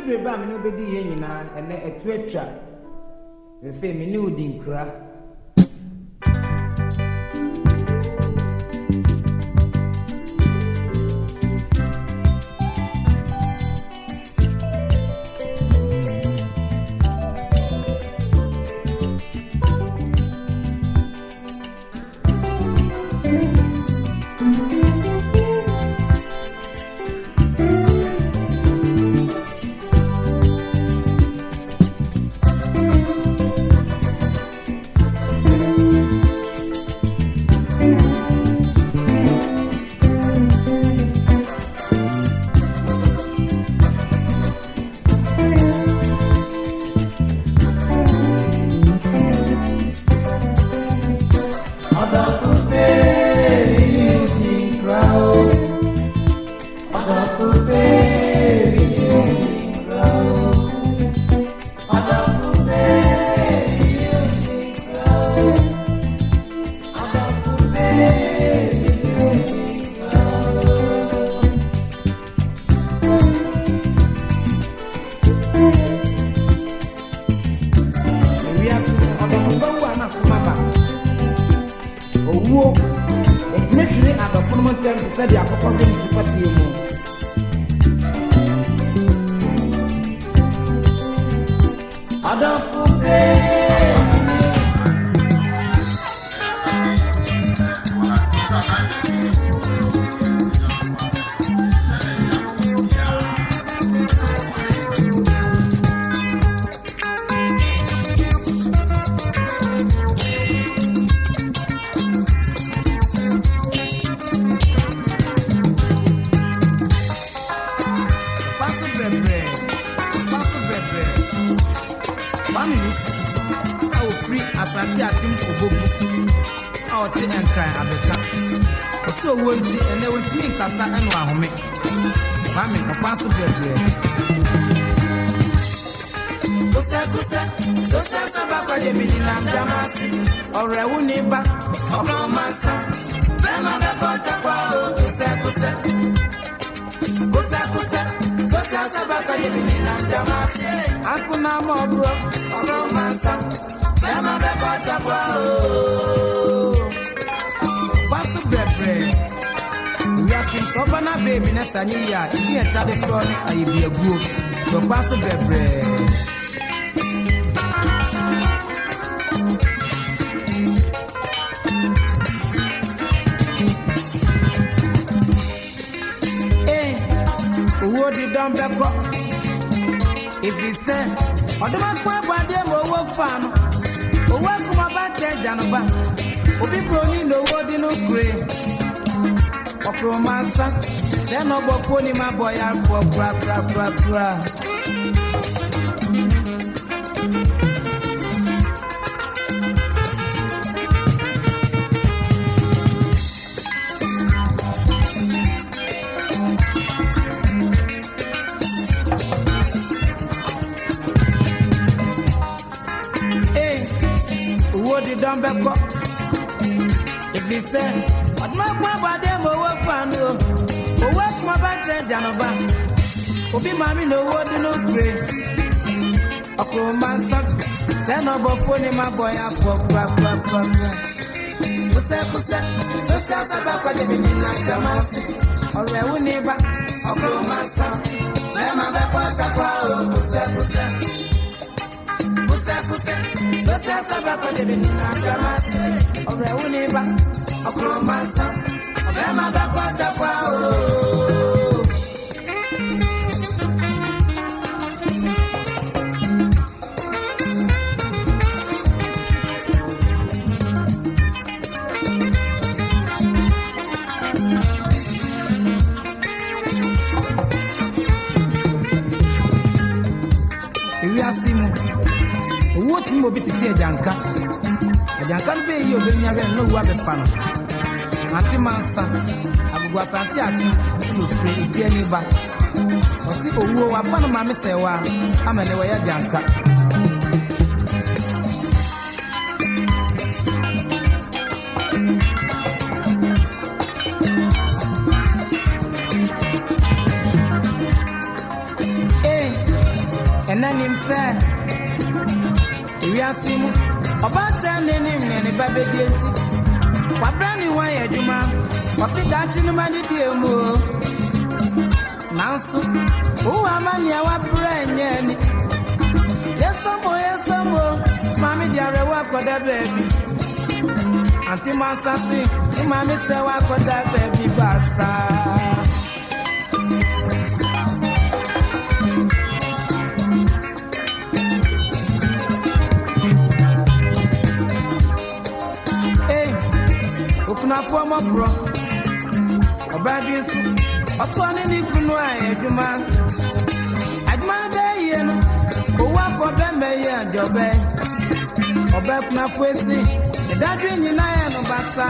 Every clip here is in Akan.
bebre ba me no bedi ye nyina ene etuatwa ze say me ni odi nkura bedienti. Wabrani wa yeduma. Wasi dachi no mani diemo. Nansu. Uwa mani ya wabranyeni. Yesamo. Mami diare wakoda baby. Auntie Mansasi, Mami say wakoda baby basa. Na form of bro, a baby soup, a son in the Kunwa, Eduma. Adman Bay, who walk for Bembe and Jobe, or Bepna Pussy, the Dadwin United of Bassa.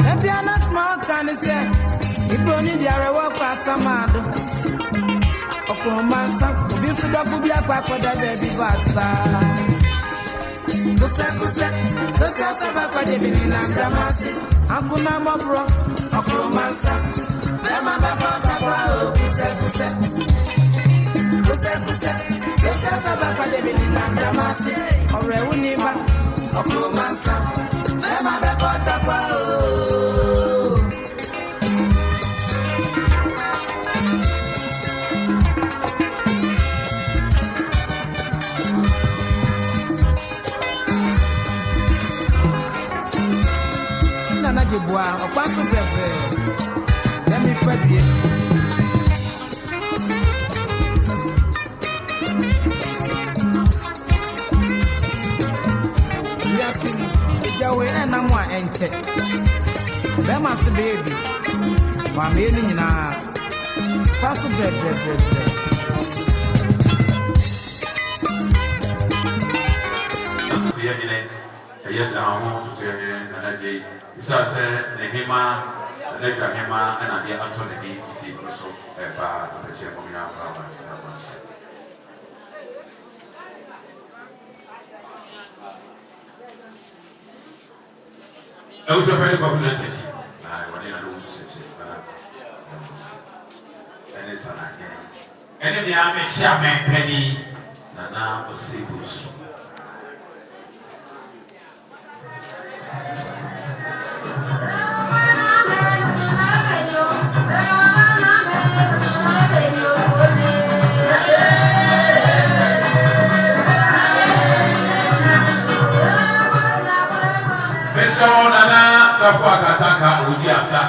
The piano small can say, if only the Arawa Passamado. Okomasa, Bisida Fubia Papa, the baby Bassa. Sosa Sabaka, the Binan Damasi. Akuna mabro, akromasa. Bema bafata bao, kuse. Sosa sabaka debini nandamasi. Ore univa, akromasa. Bema bafata bao. Akwasi let me fight you. Yes, it's your way and I'm one and check. That must baby. My meaning now. Pass bread. So say Nehema, Lega Hema, and I hear Anthony so if the chairman now. I was a very confident. I want to lose and it's an again. And in the army, Shaman Penny, Nana was Sibus. Nana Safwa Kataka Udiasa.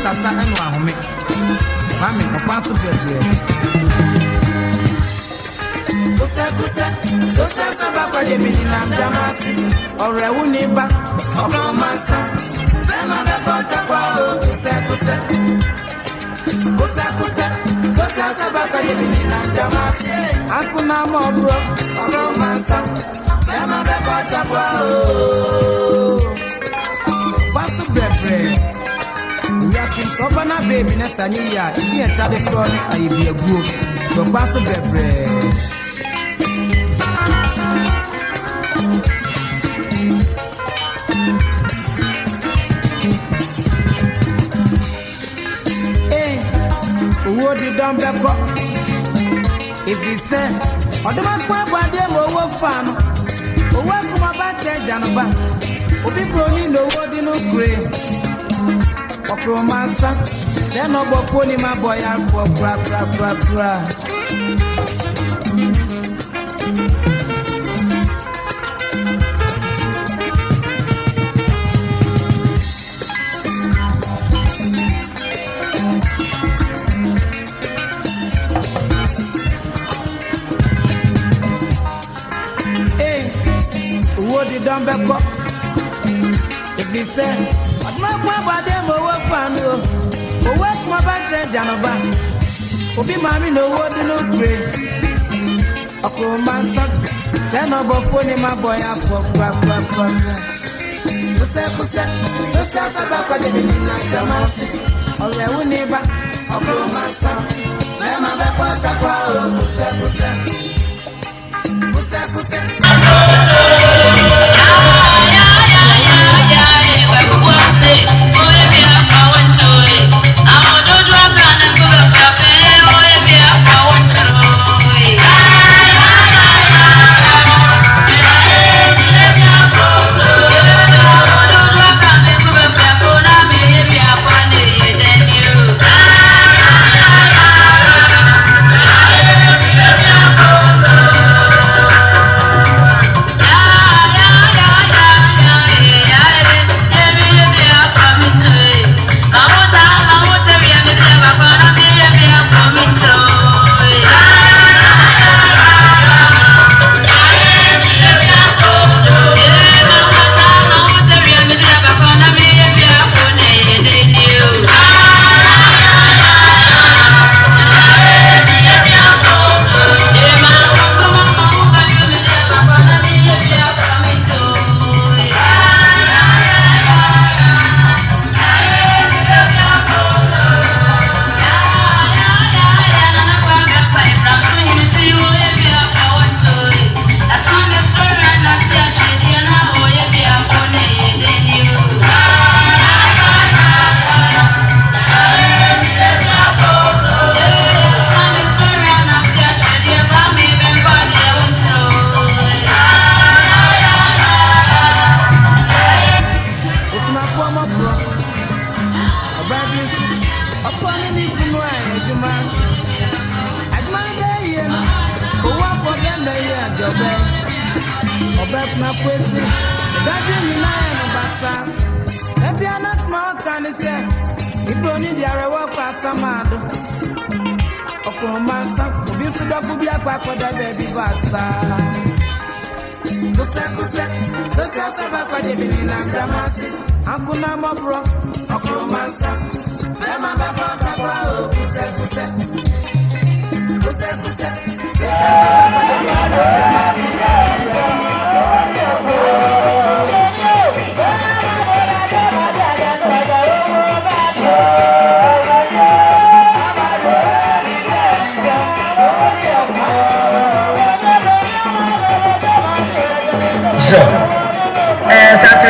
kasa eno ahome mami opanso bebre Kusa sabakwa de binina jamasi Orewu niba Okromasa Bema bekota kwa o Kusa sabakwa de binina jamasi Akuna mobro Okromasa Bema bekota kwa o Pasu bebre Yasin sobana baby na sanyi ya Ibi etade frone ayibi eguo So pasu bebre Don't back up. If he said, or the man quite dear more fun, or welcome about Janaba, or be brony no word in no gray. Or romancer, send no pony my boy out for bra. Don't back up. If he said, but my papa them over fan, oh, what's my bad Janaba? Obi mammy no word in no gray. A romancer, send no pony my boy up for bra. Kusa, sabakwa de binina jamasi. Orewu niba, a romancer, Bema bekota kwa o kusa.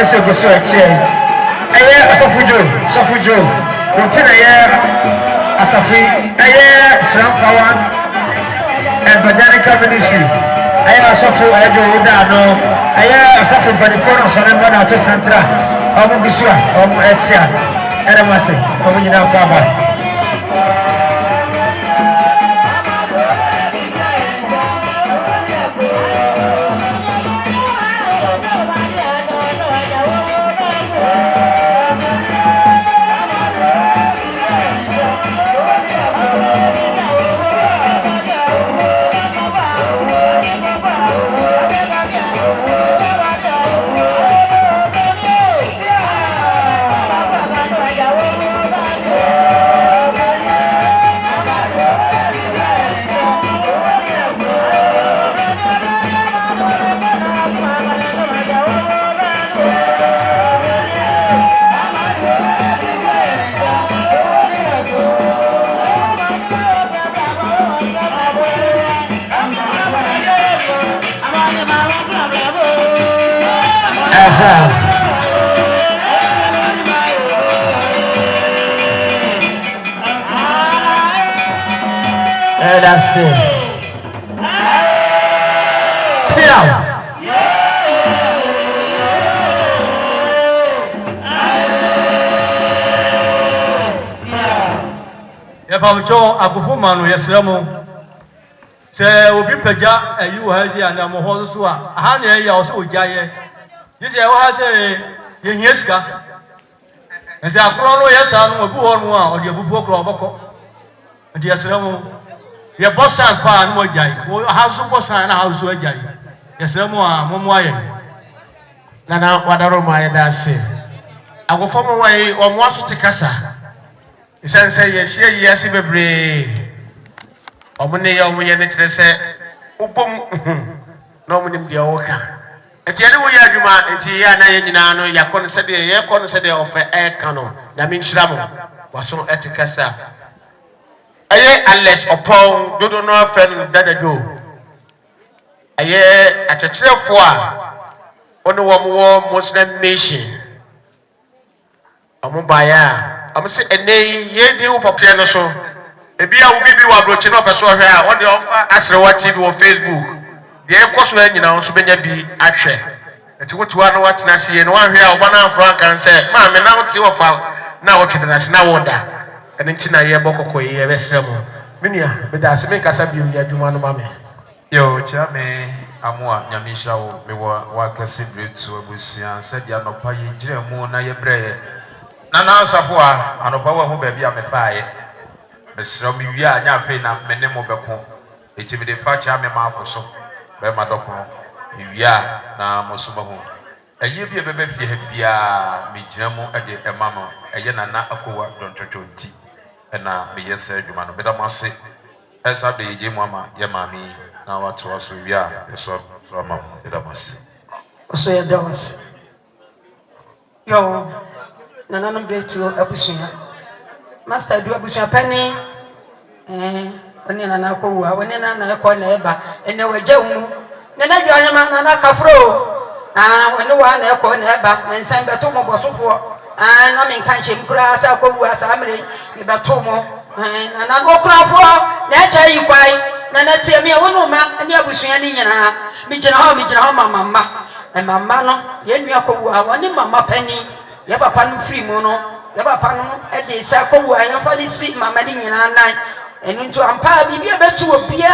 So go so etie aye sofujo routine aye asafi aye sram power and botanical ministry aye sofu ajo uda no aye asafi banifono so ne bana to central omo gisua omo etia ere mase omo nyina kwa ba That's it. Pamcho akufumanu yesremo se obi pagya ayi wo ha si ana mo ho so a ha na ya o so ogyaye yese wo ha se ye hiesika nse akro no yesa no obi ho no a o de abufu okro oboko ndi yesremo ye bossan pa no ogyaye wo ha so bossan na ha so ogyaye yesremo a momo aye Nana wadaro ma ya da se agofo mo wai o mo aso te kasa Isanse ye share yasi bebre omune ya omunye ne kire se ubom no omunim de oka etiane wo ya adwuma enti ya na ye nyina no ya kono se de ye kono se de ofe e kano na min shiramo waso etikasa aye alles upon dodo no afen dadajo aye atechrefo a ono wo Muslim nation omubaya I'm saying, and they do popular no so. Maybe I will be one broken up as well here. What the answer what TV on Facebook. The air course when you know, so many be actually. And to what one watch na see and one here, one and Frank and say, Ma'am, and now it's your fault. Now what you now wonder. And in China, ye boko ko ye besremo. Minia, but that's make us a beauty at one mammy. Yo, Chame, Amwa, Yamisha, me wa considerate to a busian, said ya no pay, Jemu, na ye bre. Nana Safua, and of our baby, I'm a fire. Miss Romy, we are now fain and Menemo Bacon. It will be the fat charming mouth for so. By my doctor, you are now Mosumahu. A year be a baby, Pia, me Jamo, a mamma, a yana Akowuah Dwontwotwo-Asante, and now me yes, sir, you man, but I must say, as I be Jim Mamma, your mammy, now what to us, we are, a sort of mamma, that I must say. So, your dogs. Yo. Nana no betu abusuya master du abusuya pani oni nana Akowuah oni nana ko na eba ene waja mu nana dwanyama nana kafro oni wa na ko na eba nsan beto mo bosofo na me kan chem kura sa Akowuah sa amre me beto mo nana okurafo na echa yi kwai nana tie me wonu ma ni abusuya ni nyina mi gina ho mama no ye nua Akowuah oni mama pani ya papa no free mu no ya papa no e de sa Akowuah ya fa ni si mama ni nyina nan enu nto ampa bibia betu obia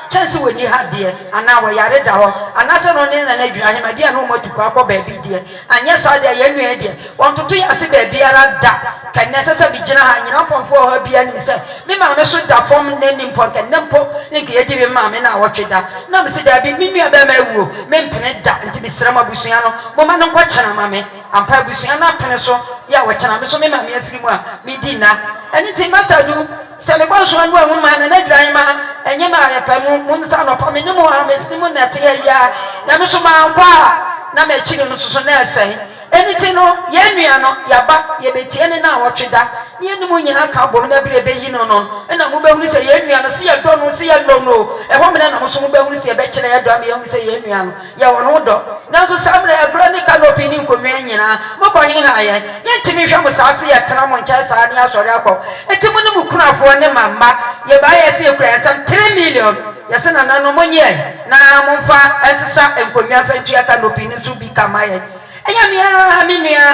chance woni ha de ana wo yare da ho ana se no ne na adwuma hema bia no mo tukwa akọ baabi de anya sa de ya nua de won toto ya se baabi ara da kan ne sese bi gina ha nyina pomfo ho bia ni se me ma me so da fom ne ni mpo kan ne mpo ne ke yedi be ma me na wotwe da na me se da bi mi nua ba ma wuo me mpene da nti bi srama busua no mo ma no nkọ chana ma me ampa busua na pene so ya wo chana me so me ma me afiri mu a me di na anything master do se me bon so anu ahun ma na dran ma enye ma ya pa mu nsa no pa me ni mu ha me ni mu na te ya na me so ma nkwa na me chi no so na esen anything no ye nua no ya ba ye betie ne na wotwe da ye ni mu nyina ka bom na bire be yi no no na mu be hu se ye nua no se ye do no se ye lo no e ho me na mo so mu be hu se ye be kire ye do am ye hu se ye nua no ya wo no do na so samre e bro ni canopy ni nkonwa nyina mo ko hin ha ye ntimi hwe mo saase ye tena mo ncha saa ni asori akọ etimu ni mu kunafo ne mama ye ba ye se kura sam 3 million ye se na no mo nye na mo fa ensesa enkonwa fa ntua canopy ni so bi kama ye eya mia minua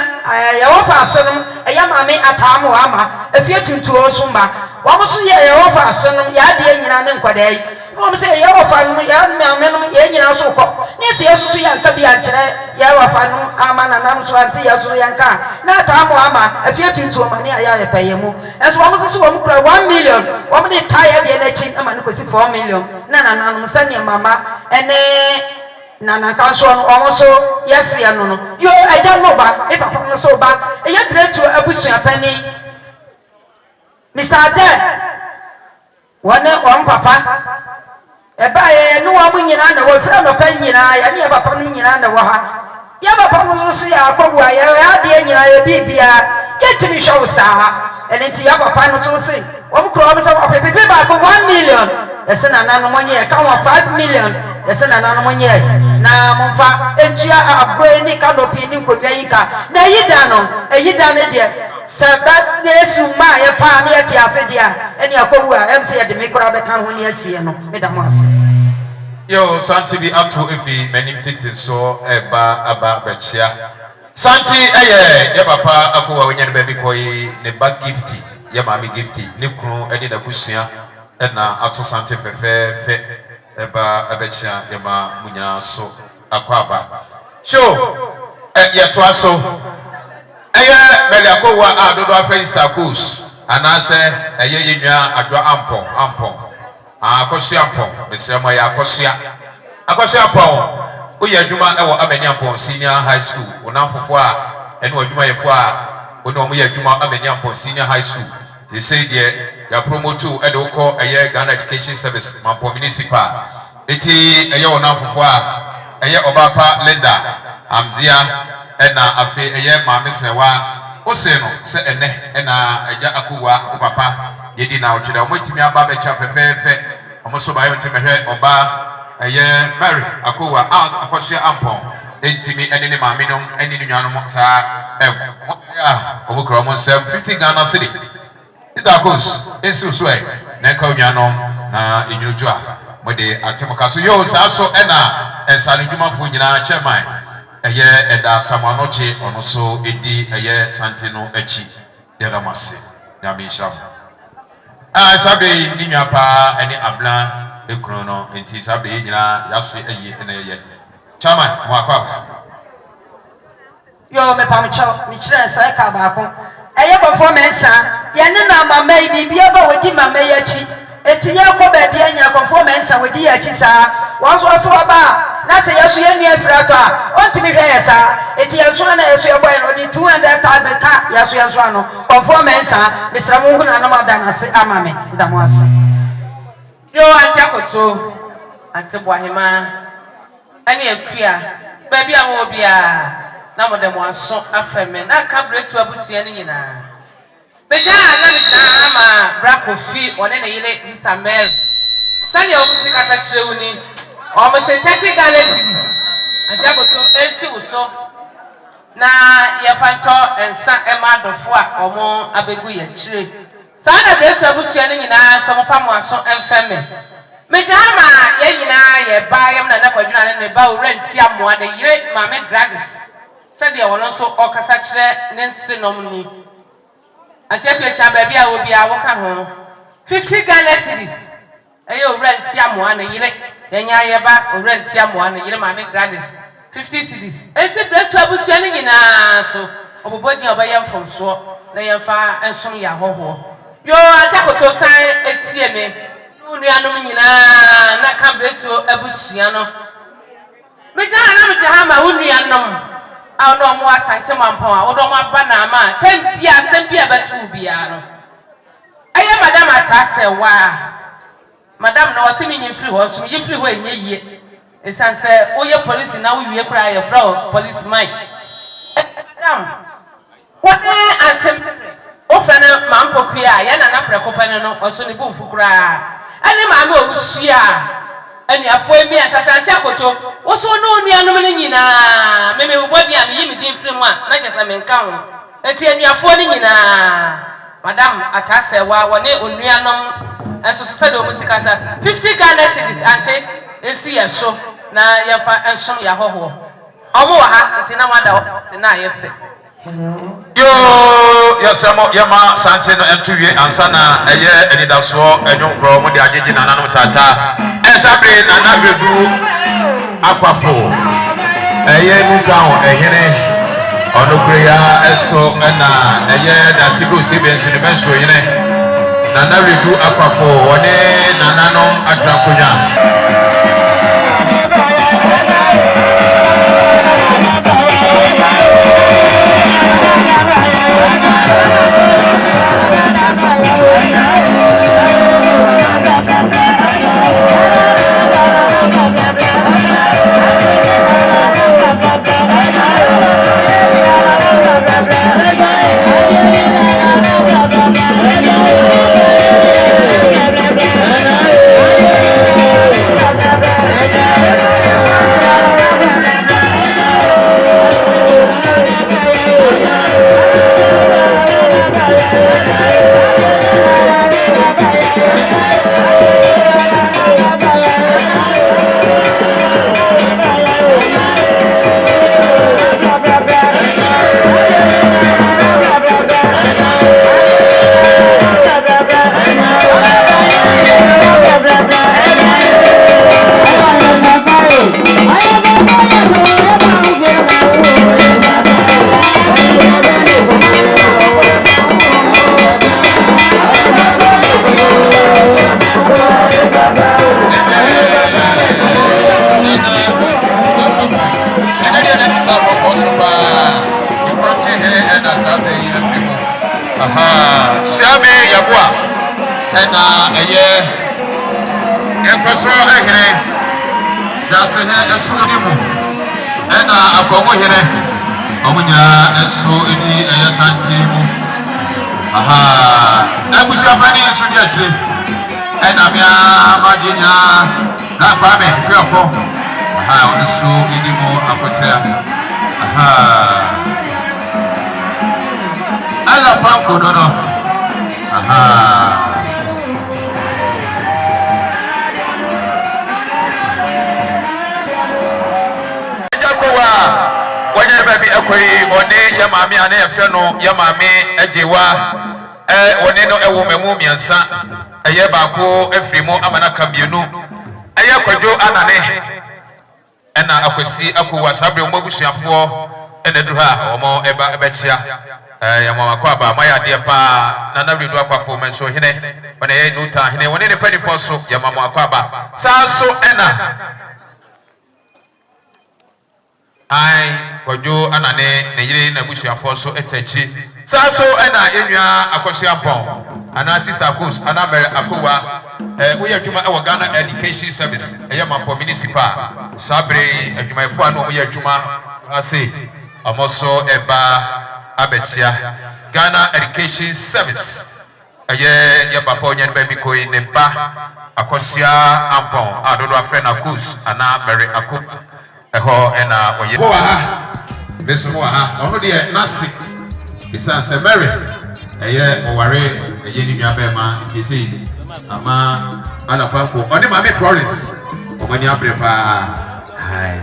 ya wo fa asenum eya mame atamu ama efie tuntuo so mba wo mo so ye wo fa asenum ya de nyina ne nkwadai wo mo se ye wo fa no ya mame no ye nyina so ko ne se yeso so yanka bi ankyere ya wo fa no ama na nam so ante ya so yanka na atamu ama efie tuntuo ma ne ya ye payemu enso wo mo so wo mo kura 1 million wo mo de tire de na chi ama ne kosi 4 million na no sane mama ene nana kanso almost so yes ya no yo aja no ba e papa no so ba e ya bretu abusua pani Mr. Ade one papa e ba ye no wa munyina na wo fra no pan nyina ya ne papa no nyina na wo ha ya papa no so ya Akowuah ya de nyina ya bibia ya timi show saa elenti ya papa no so se wo mkro wo se pepe ba ko 1 million ese na nanu monye ka 5 million ese na nanu monye na momfa entua agro ni canopy ni nkonnwa yi ka na eyida ne de saba Yesu ma ye pa ne yeti ase dia eni Akowuah MC ye de me kora be kan ho ne asie no me da mo ase yo Santi bi ato efi manim tete so eba aba bechia Santi ye papa Akowuah wonya ne baby koyi ne bag gifty ye mami gifty ne kunu eni na busua na ato Santi fe eba abechia ye ma munyina so akwaba show ye to aso Meli Akowuah dodo afensta course anase eye yenwa adwa ampong akosia ampong mesremo ya akosia ampong oye adwuma ewo amani ampong senior high school onamfofo a ene adwuma yefo a ono omo ye adwuma amani ampong senior high school they say there ya promote e de ko eye Ghana Education Service Mampong municipal eti eye onamfofo a eye obapa Linda Amzia ena afi eye maame sewa oseno se ene ena eja Akowuah o papa yedi na otwede omotimi aba be cha fefefe omoso ba yotime hwe oba eye Mary Akowuah akosia ampong entimi ene ne maame nom ene nuanom sa ya omukro mo 50 Ghana cedi itakos ensu so e na ka nuanom na enyuju a mode atemoka so yo sa so ena ensane dwumafo nyina chairman eye eda samanoche ono so edi eye Santino echi yeda mase ya misha sabe ni nyapa eni abla ekunu no enti sabe nyina yase eye ene eye chama mo akwa yo me pamcho mi kire sai ka ba ko eye performance ye ne na mama bibia ba wodi mama ye chi etinye ko ba bia nya performance wodi ya chi sa waso ba na se yesu ye nua frato a ontimi hwe yesa eti yesu na yesu ye boy no di 200,000 ka yesu ano performance misra mungu na na madan ase amame ndamu ase yo anti akoto anti boahema ani akua ba bia wo bia na modem aso afeme na kabretu abusua ni nyina beja na na ma brakofi one ne yele sister Mary sani o musika sa chirewuni almost 30 Ghana cedis ajaboto ensi wuso na yefanto ensa emadofo a omo abegu ye chire sana bretu abusua ni nyina so mofa mo aso emfeme mejama ye nyina ye ba yam na nakwadwuna ne ba orenti amoa de yire mame Gladys sade wono so okasa chire ne nsinom ni atiapia cha ba bia obi a woka ho 50 Ghana cedis eyo orenti amoa ne yire yenya yeba orenti amoa ne yire mame Gladys 50 cedis esi bretu abusua ni nyina so obobodi obayam from so na yemfa ensom ya hoho yo atakoto san etie me nuanom nyina na ka bretu abusua no meja ma nuanom a no mo Asante Mampong a odo mo aba na ma tempia sempia betu bia no aye madam atase wa madam no wasemi nyi free ho so yi free ho enye yie esanse oye police na wiye kura ye fra police mai madam what antem ofra na mampokua ya na prekopane no oso ne bu mfukura ani ma me owusia ani afo emi Asante akoto oso no nuanom ne nyina meme body am yi me din free mu a na chesa me nka ho eti ani afo ne nyina madam atase wa woni onuanom enso so de musika sa 50 Ghana cedis ante esi yeso na yefa ensom ya hoho omo wa ha nti na wada se na yefe yo yasamo yama Sante no entuwie ansana eye enidaso enyonkro mo de agege nananom tata esabre nana wedu akwafo eye Newtown ehene onokure ya eso na eye da sigo sibensu ne bensu yene nana wedu akwafo wone nananom atrankonya ɛna ɛyɛ ɛkɔsɔ ɛhene dase hene ɛso ne mu ɛna akɔmo hene ɔmo nyinaa ɛso ɛni ɛyɛ santi mu aha ɛbusuafani nso di akyire ɛna mea magye nyinaa na kwame hwɛkɔ aha ɔno so ɛni mu akɔkyerɛ aha ɛna panko no no aha wanyere baby ekoi one ya maami ana efe no ya maami ejewa one no ewo memu miensa eye baako efrimu amana kambienu eye kwadwo anane ena Akwasi Akowuah sabre omobusuafo ena duru ha omo eba ebechia ya mama kwa ba maya de pa na na redu akwafo menso hene wana ye nuta hene wone ne panifo so ya mama akwa ba sa so ena ai kwadwo anane ne yire na busuafo so etachi sa so ena enwa Akwasi Mampong ana sister Kus ana Mary Akowuah we adwuma e Ghana Education Service eye Mampong municipal sabre adwumayefo anu we adwuma ase amoso eba abechia Ghana Education Service eye ya papa onye baby koi ne ba Akwasi Mampong adodo afa na Kus ana Mary Akowuah eho ena oye ho ha beso ho ha ono de nasi bisa se Mary eye oware eye ni nua be ma kisi ama ala pako oni ma me Florence omani abrepa hai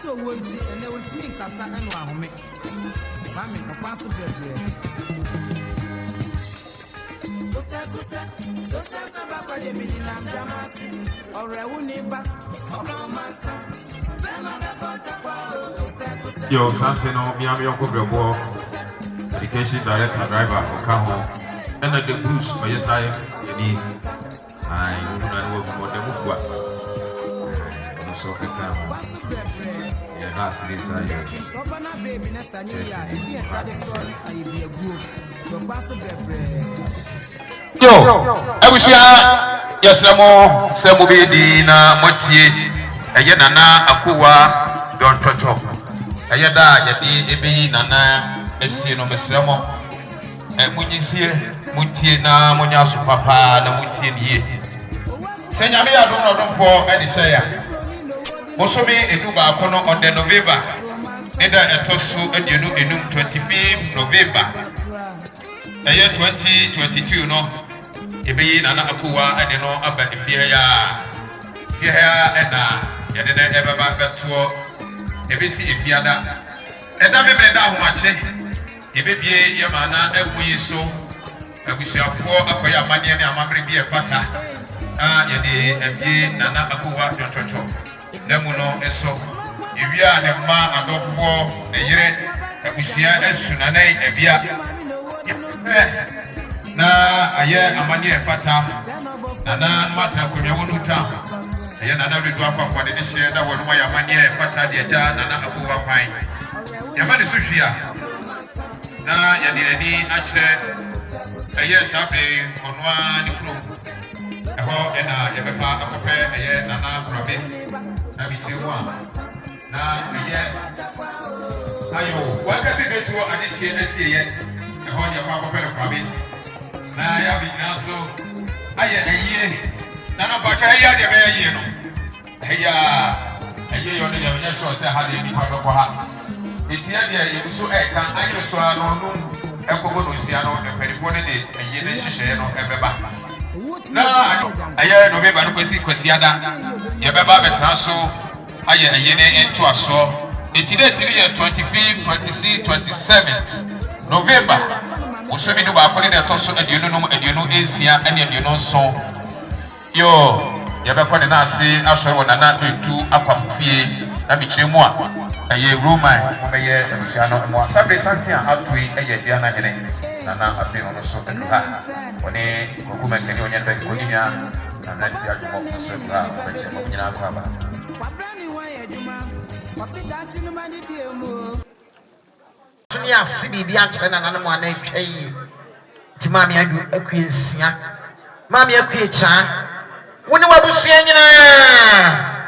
so wonti ene wonti nkasa eno ahome mami Akwasi bebe Sosa sabakwa de minina mjamasi orewu niba obromasa bema bekota kwa kusa yo sante no miami yoko bebo education director driver okaho ena the Bruce oyesai ni ai una wo mo de mukwa so eka yo abusia yesremo semu bi di na motie eye nana Akowuah Dwontwotwo eye da yedi ebeyi nana esie no mesremo munyisie mutie na munya so papa na mutie niye senyame ya domfo editor ya Mosomi eduba akono on the November eda etosu edienu enum 25 November eye 2022 no ebeyi nana Akowuah ade no aba efie ya ena yede na ebeba beto ebesi efiada eda memre da ahomache ebebie ye mana emuyi so abusuafo akoya amane ne amamre bi epata yede ebie nana Akowuah Dwontwotwo Demuno eso ewia ne ma adofo ne yire abusia esunanai ebia na aye amani efata nana mata konyawo Newtown aye nana redu akwafo de hye da wonu ya amani efata de ja nana Akowuah fine yamani suhia na yadirani ache aye sabe onwa ni fro eho ena yebepa akope aye nana probe na bitiwa na aye ayo wakati betu adishie esie eho ya pa akope probe na ya binaso aye aye nana bacha aye de be aye no aye yo ne ya so se ha de ni pa ko ha etia de yebuso eka ayo so anonu ekogo no sia no de perifo ne de aye ne hihye no ebeba na aye no be ba no kwesi ada ye beba betra so aye aye ne ento aso etide ye 25 26 27 November oso bi no ba akole de to so aduonu ensia ene aduonu so yo ye be ko ne na ase asori wona na do tu akwafofie na bi kire mu a aye Roman obeye ebusiano mo sabre santia atui eye diana hene nana afi no so ha oni kokuma keni onya pe koninya nana dia jumo so ha obeche mo nyina kwa ba tuni asibi bi akyere nana no mo ana atwai ti mami adu akuensia mami akuecha woni wabusia nyina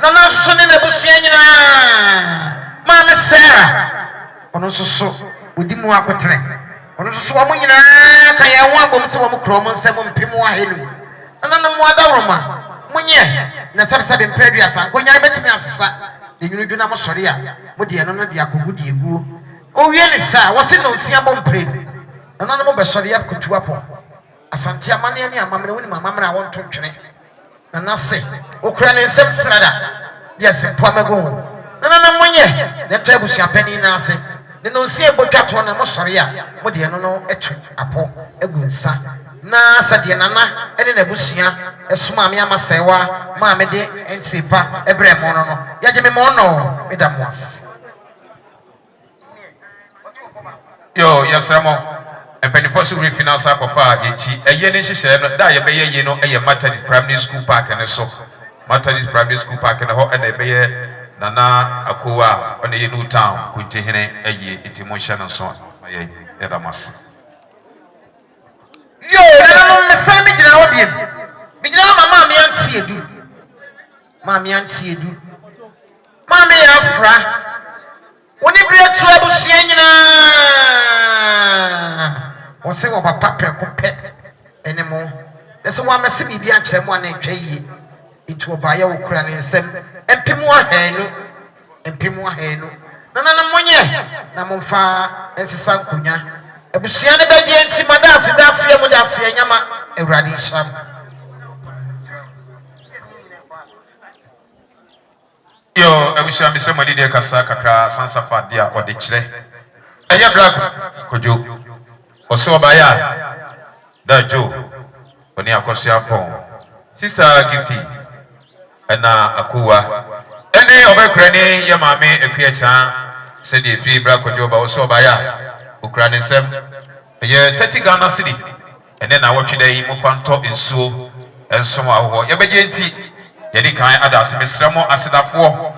nana so ne na busia nyina mami Sarah ono so odi mu akotere ono so wo nyina kan ye ho abom se wo mu kro mo nsem mpem wa henu nana mo adawroma munye na sabe mpredua sankonya betimi asesa de nyunu na mo sori a mo de no no de akogudi egu o wie ni sa wo se no nsia bom mpren nana mo be sori ya kutu apo Asante amane ne amamre woni mamamre a wonto ntwene nana se okura ne nsem srada yes mpamago nana munye de to ebusia pani na ase de no nsia botwato na mo sori a mo de no no etu apo egu nsa na sade nana ene na busia esuma me amasewa ma me de entripa ebre mo no ya je me mo no me da mo as yo yasamo empenifo so refinance akofa echi eye ne hihye no da ye be ye no eye Methodist Primary School Park ne so Methodist Primary School Park ne ho ene be ye Nana Akowuah on the Newtown Kontihene eye etimotion and so aye edamas yo nana me say me gina wo biem me gina mama me antie edu mama antie edu mama ya fra woni bre tu abusia nyina wo se wo papa preko pe enemo ese wo amese bibi akyere mo na atwa yie itu obaye wo kura ne nsem empemu ahenu nana monye na momfa ensisa nkunya abusia ne beje enti madase dase mu dase nyama ewrade nham yo abusia mi se madi de kasa kakra sansafa dia ode kire eye black kojo oso obaya da jo oni Akwasi Akowuah sister Gifty ena Akowuah ene obekra ni ye maame ekuacha se de free black kojo ba oso obaya okra ne nsem ye 30 Ghana cedi ene na wotwe dai mo fanto ensuo ensom awo ye beje enti ye di kan adase mesramo asedafo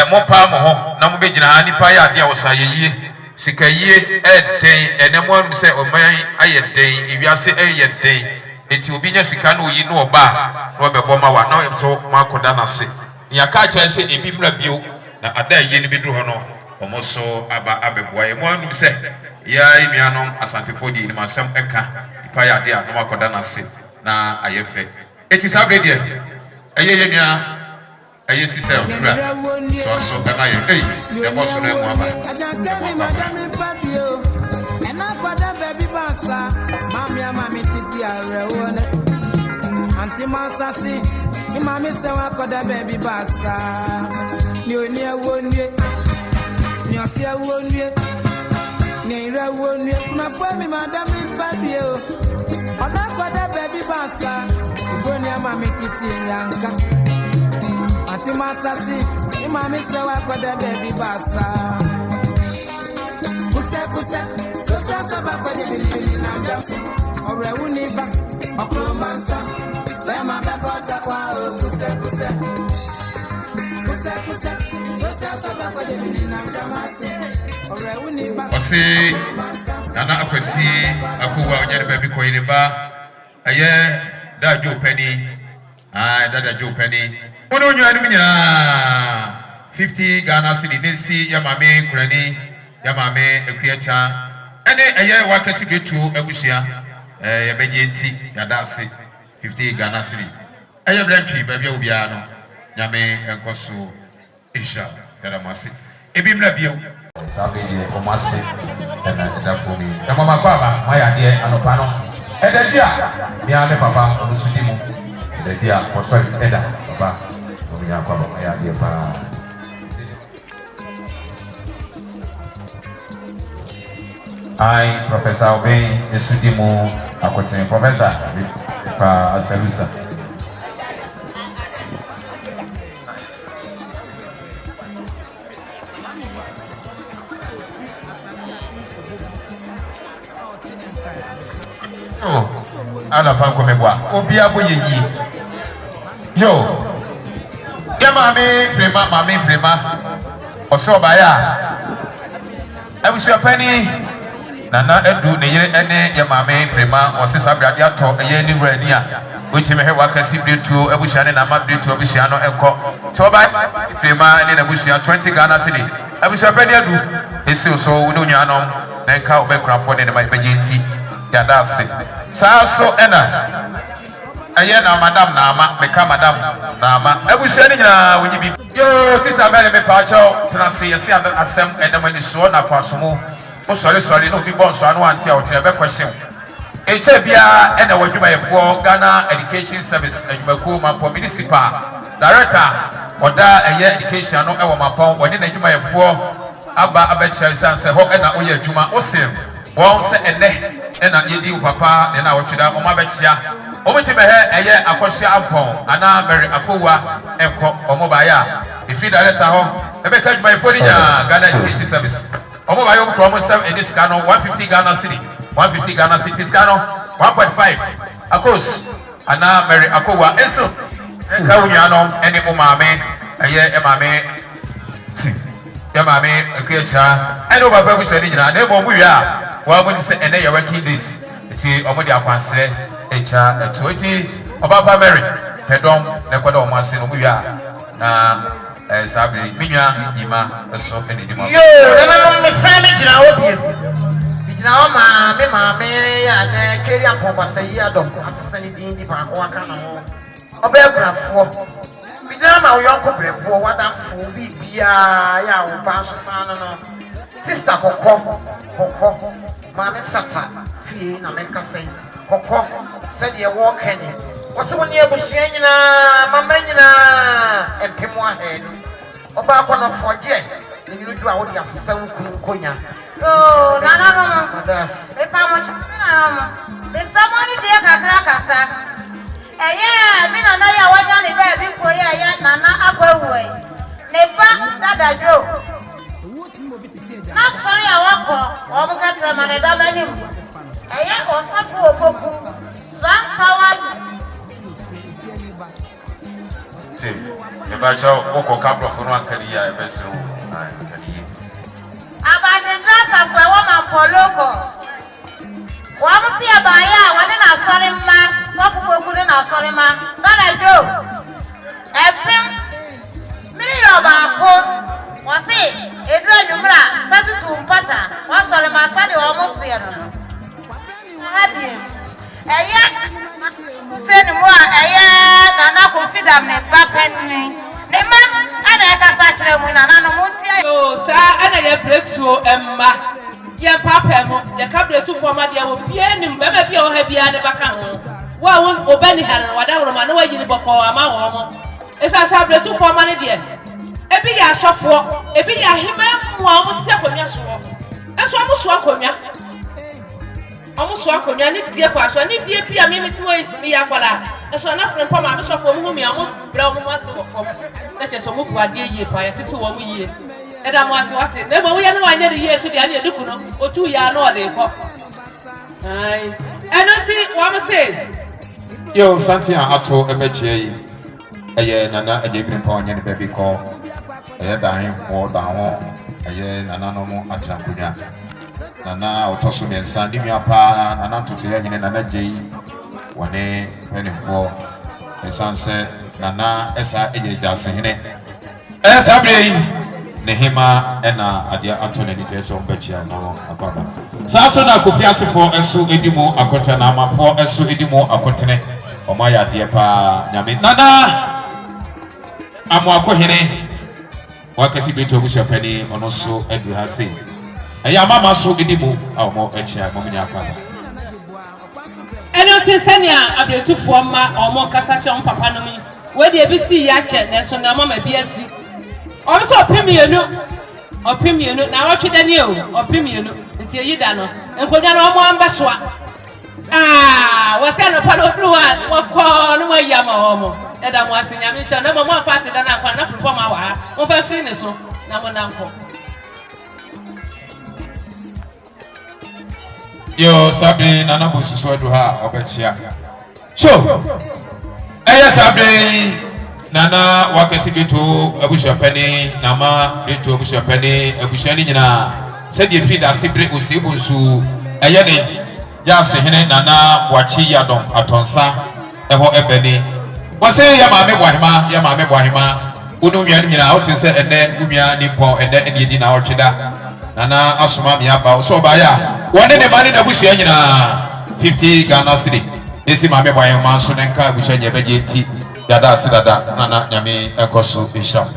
mo pa mo ho na mo begina anipa ya ade a wosaye sikaye eden ene mo am se oman ayeden ewiase ayeden enti obi nya sika no yi no oba na obebo ma wa na so makoda na se ya ka kire se ebi mra bio na ada ye ni bidu ho no omo so aba abeboa ye mo anum se ya imianom asante fodi ni masem eka ipa ya ade a no makoda na se na ayefe eti sabre die eye nya eye sise ofra so kana ye hey the boss no emu aba mami titi arewone anti masasi ni mami se wa koda baby basa ni oni awonye ni osi awonye ni rewonye na kwa mi madam fadie o ona koda baby basa uboni mami titi nyanka anti masasi ni mami se wa koda baby basa kusa so ba ni na dance ore uniba okromansa bema bakota kwa kusa so ba ni na dance ore uniba osi nana Akwasi Akowuah onyere baby ko iriba aye da jo penny da jo penny ono nyu anu nyina 50 Ghana cedi nensi ya mame kurani ya mame ekuacha ene eye wakasi betu abusia ya beje enti ya dase 50 Ghana cedi eye brantwi baby obia no nyame enkoso isha ya damase ebi mra bio sabe ni omase na da fomi ya mama baba maya de anopa no ede dia ni ame papa onusudi mu ede dia portfolio eda papa omi ya kwa maya de pa I Professor Obey Esudimu Akotene Professor Asalusa. Oh, ala pa ko mebwa. Obi aboye yi. Yo. Ya mami frema. Oso ba ya. Abusu apani nana edu ne yere ene ya mami frema osesa brade ato eye ni wrani a. Wetime he wakasi bretu abusu ane na ma bretu abusu ano enko. To ba frema ne na abusu 20 Ghana cedi. Abusu apani adu esi so wo nya anom na enka obekura ne ma bejenti. Ya dase saso ena aye na madam na ama meka madam na ama ebusu ani nyina wonyi bi yo sister Mary me pa cho transi yesi asem edamani so na kwasomo o sori no bi bon so anu anti a o tire be question eche bia ena wadwuma yefo Ghana Education Service adwumako Mampong municipal director oda eye education no e wo Mampong woni na adwuma yefo aba abecha sanse ho ena oye adwuma osim won se ene ena yedi papa ne na wotweda o mabechia o mutime he eye Akwasi Akowuah ana Mary Akowuah enko o mobaya ifi director ho ebe ka dwuma yefo ni nya Ghana Education Service o mobaya o promo serve in this Ghana 150 Ghana cedi 150 Ghana cedi Ghana 1.5 akos ana Mary Akowuah enso enka wunya no ene mo maame eye e maame ya maame akuacha ene baba bu so ni nyina na mo mu wi a wa mu ni se ene ya working days ti omodi akwansere echa eti obaba Mary pedom ne kwada o mase no mu wi a na sabi minwa yima so ene di mo yo na no me sa me jina obi jina o maame ya na keri ampomba se yi adom asesa ni din di pa ko aka na ho obegrafo bidama o yonko brebo wada fu bibia ya wo ba so sana no sister kokko maame sata fie na menka sei kokko said ye walk any wose woni abusua nyina mama nyina empemo ahead oba akwa no foje ni nyudu a wodi asesa wukuru konya oh nana no das e pa mo chana be samani de kakra kasa mi nana ya wanya ni be bi ko ya nana Akowuah ne ba sadajo na sorry awako o bu ka tra mane da mani o sapu opoku zan tawat ti e ba cho o ko ka pro funu ankari ya e be so ankari aba de drasa kwa wa ma poloko wa mu ti abaya wa ne na sorry ma sapu opoku ne na sorry ma sadajo epim miri yo ba ko wasi edra numra fatu tumpata wasole masadi wa musiya no habi eya seni mo eya nana ko fidam ne bapenni ne ma ana ka sachire mu nana no mutia yo sa ana ye breakthrough emma ye papa mo ye ka breakthrough for ma dia wo bia nim be be bia wo ha bia ne baka ho wa won obani ha no wada woro ma no wa yini boko ama wo mo esa sa breakthrough for ma ne dia ebi ya shofo ebi ya hima mu amuti akonya so eso amuso akonya ni die kwa so ni die pia mi meti wo mi ya kwala eso na frempa ma shofo mu mi amu bra mu ase wo fo na che so mu kwa die yie pa ya tete wo mu yie eda mu ase wate na mo ya na wa nya de yie so de ane eduku no otu ya na o de ko ai enoti wa mo se yo santi ato emechie yi eye nana ejebiri pa onye ne baby ko eye dan ho eye nana no mo atrankunya nana otoso ne sandi mi apa nana to se nyine nana jei wone penifo esanse nana esa eje jase hene esa brei ne hima ena adia antone ni jeso mbechia no akaba saso na kofi asefo eso edimo akonta na amafo eso edimo akontene omaya die pa nyame nana amo Akohene wakasi beto obusha pani ono so edu ha sei eya mama so edimu awo echia mominya akwa eno ti senia abetufo ma omo kasa che on papa no mi we de bisi ya che ne so na mama bi asi o so opimienu na watwe dani o opimienu nti eyida no enkonya no omo ambasoa wase no pa no bluwa wakọ no waya ma omo eda mo asinya mi sha na mo afa se dana akwa na propo ma wa mo fa free ne so na mo nanko Yo sabre nana bususu edu ha obechia. So sabre nana wakasi bitu abusha pani nama bitu abusha pani abusha ni nyina said ye feed asibre osebunsu ne jase hene nana wachi yadom atonsa eho ebeni wase ya maame bwahima unu nua nyina o sense ene umia nipo ene edi na otweda nana asoma mi aba so ba ya wone ne mane na busua nyina 50 Ghana cedi esi maame bwahima so ne nka busua nye beje enti dada sidada nana nyame ekoso bisham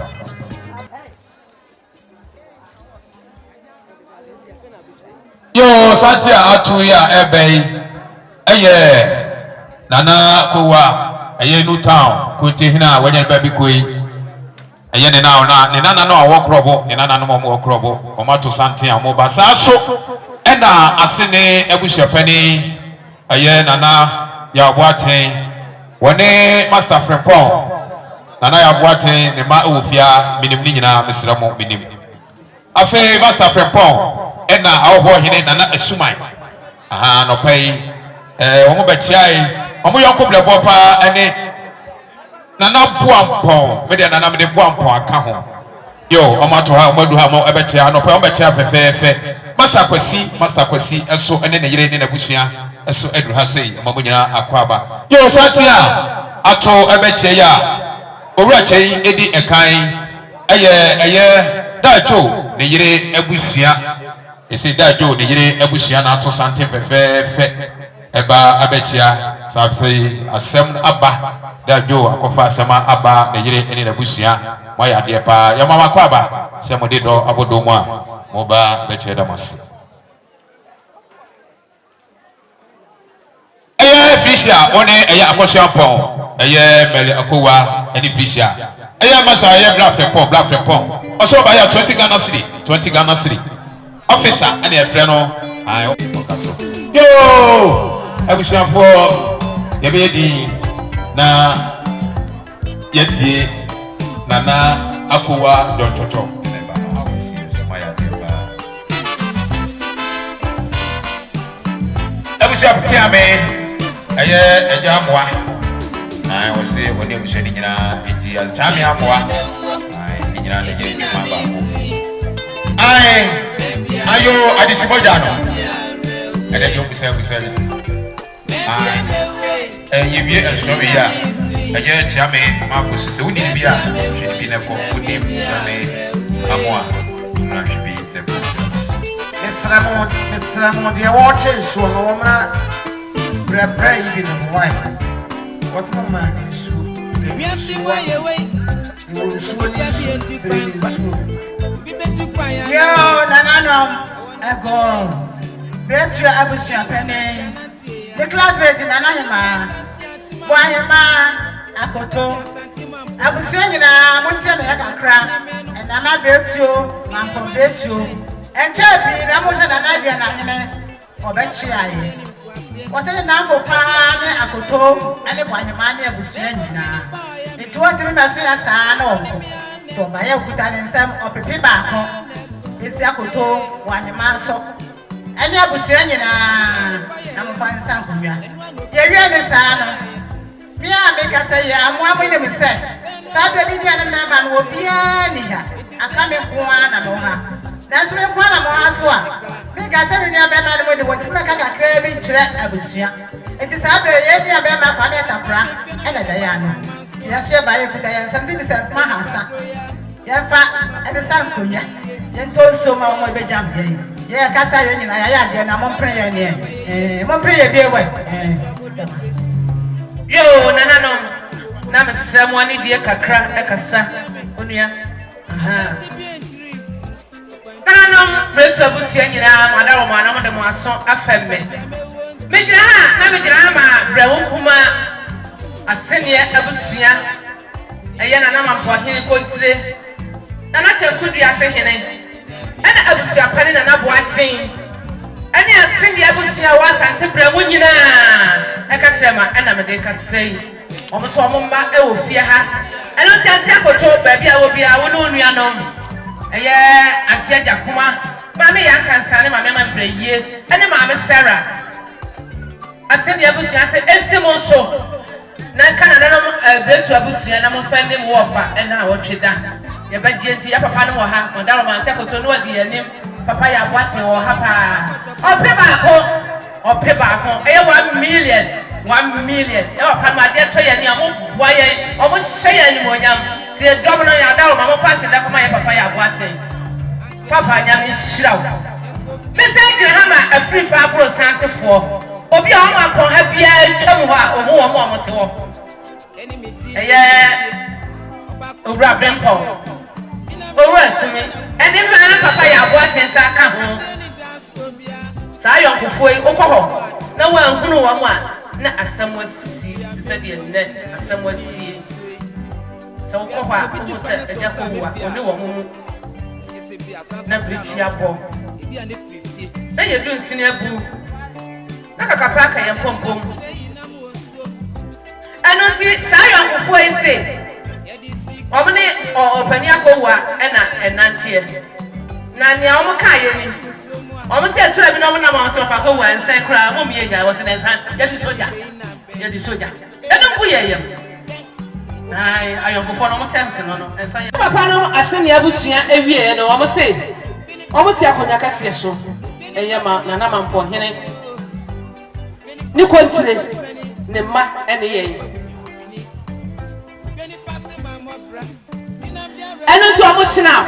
yo satia atu ya ebei eye nana Akowuah Newtown Kontihene wanya baby koi eye ne nana no awokrobo ne nana no mo okrobo o mato sante amo basa so ena asene ebushapani eye nana ya boaten wone master Mampong nana ya boaten ne ma ofia minim ni nyina mesramo minim afi master Mampong ena awo hene nana asumai aha no pai omo bechiai omo yonko pa ene nana Mampong me de nana me de Mampong aka ho yo omo to ha omo du ha mo ebetia no pai omo betia fefefe master Akwasi eso ene ne yire ne na busua eso edu ha sei omo nyina akwaba yo satia ato ebetia ya owura chei edi ekan eye dajo ne yire abusua ese dajo ne yire abusua na ato sante fefefe eba abetia sabse asem aba dajo akofa asema aba ne yire ene na busua moya de pa ya mama kwaba se mo de do abodo mu a mo ba beche da mas fisha one Akwasi Mampong mele Akowuah any fisha masa black Mampong also by 20 Ghana cedi officer and a friend no yo abusha for yebedi na yeti nana Akowuah Dwontwotwo abusha ptiame eja amwa I say when you say nyina enti azami amwa nyina ne je mamba ayo adisiboja no ene yo bisa yewie ensowe ya eje tiame mafo sese woni bi a hwe bi ne ko woni tiame amwa na hwe bi ne ko Mesramo de watch so no mna bra ibi no why what's my man so yo nana ego betu abusia pene the classmate nana hema boahema akoto abusia nyina montia me yakakra na ma betu Mampong betu enchebi na mo se nana bia na hene obechi aye wasele na fo pa ne akoto ane boahema ne abusia nyina etuwa timi maso ya sta na onko to ba ya okuta ne nsem opepe ba ko esi akoto boahema so ane abusia nyina na mo fa nsta nkomia ye wie ne sa no mi a me ka se ya mo amwe ne me se sa be bi dia ne mema no obi a ni ha aka me ko na mo ha na so me ko na mo ha so a me ka se ni abema ne mo de wonti me ka kakra bi kire abusia enti sa be ye ni abema kwa me tapra ene da ya no ti ya she ba ye kuta ya nsam si se ma ha sa ya fa ene sa nkonya ye nto so ma mo be jam ye ka sa ye nyina ya de na mo mpre ye ne mo mpre ye bi ewe yo nananom na mesramo ani die kakra ekasa onua aha nananom bretu abusia nyina madaro mo anam de mo aso afemme mejira ha na mejira ma brewo kuma asenie abusia eye nana Mampong hene kontire nana chekudu ase hene ana abusia pane nana boaten ani asenie abusia wa Asante brewo nyina ekatema ana mede kasei omo so omo ma e wo fie ha eno ti ante akoto ba bia wo bia wo no nuanom eye ante agakoma ba me ya kanse sane ma mema breye ene ma me Sarah aseni abusua se esimo so na kana no bretu abusua na mo fa nim wofa ena awotweda ye ba gienti ya papa no wo ha modaro man takoto no odi yanim papa ya boate wo ha pa ope ba ko e 1 million e papa ma de to ye ni amo boa ye omo hye ye ni monyam ti e dom no ya daro ma mo fa se da papa ya boate papa nya me shiraw me se gire ha ma afri fa bro sansefo obi a o ma pon ha bia twam ho a omo wo mo te wo eye owura Mampong owura sumi ene ma papa ya boate nsa ka ho sa yonkofo yi okoho na wa hunu wa mo a na asamwasi se de ne asamwasi so okoho a mo se Akowuah oni wo mu na brichi abo na ye dun sini abu na kakapra ka ye pompom anoti sa yonkofo yi se omne opani Akowuah enantie na nia omo ka ye ni omo se tura bi na omo na mo se fa Akowuah nsan kra mo mi enya wo se nsan ye di soja enu ku ye yem ai ayonkofo no mo temps no nsan papa no aseni abusua ewie no omo se omo ti akonya kase so eyema na Mampong hene ni kontire ne ma ene ye eno ti omo snap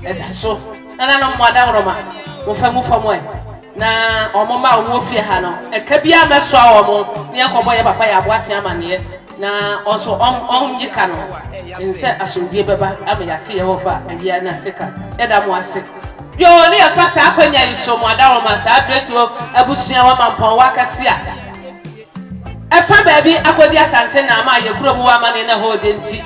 eda so na no mo adawroma mo fa mu famo na omo ma omo fie ha no eka bia meso omo ne akobo ye papa ya boate amane na also on yika no nse asomdie beba amyate ye wofa awia na seka eda mo ase yo ne afa sa akonya iso mo adawroma sa abretu abusua wa Mampong wakase a efa baabi akodi asante na ama ye kuro mu wa mane na ho denti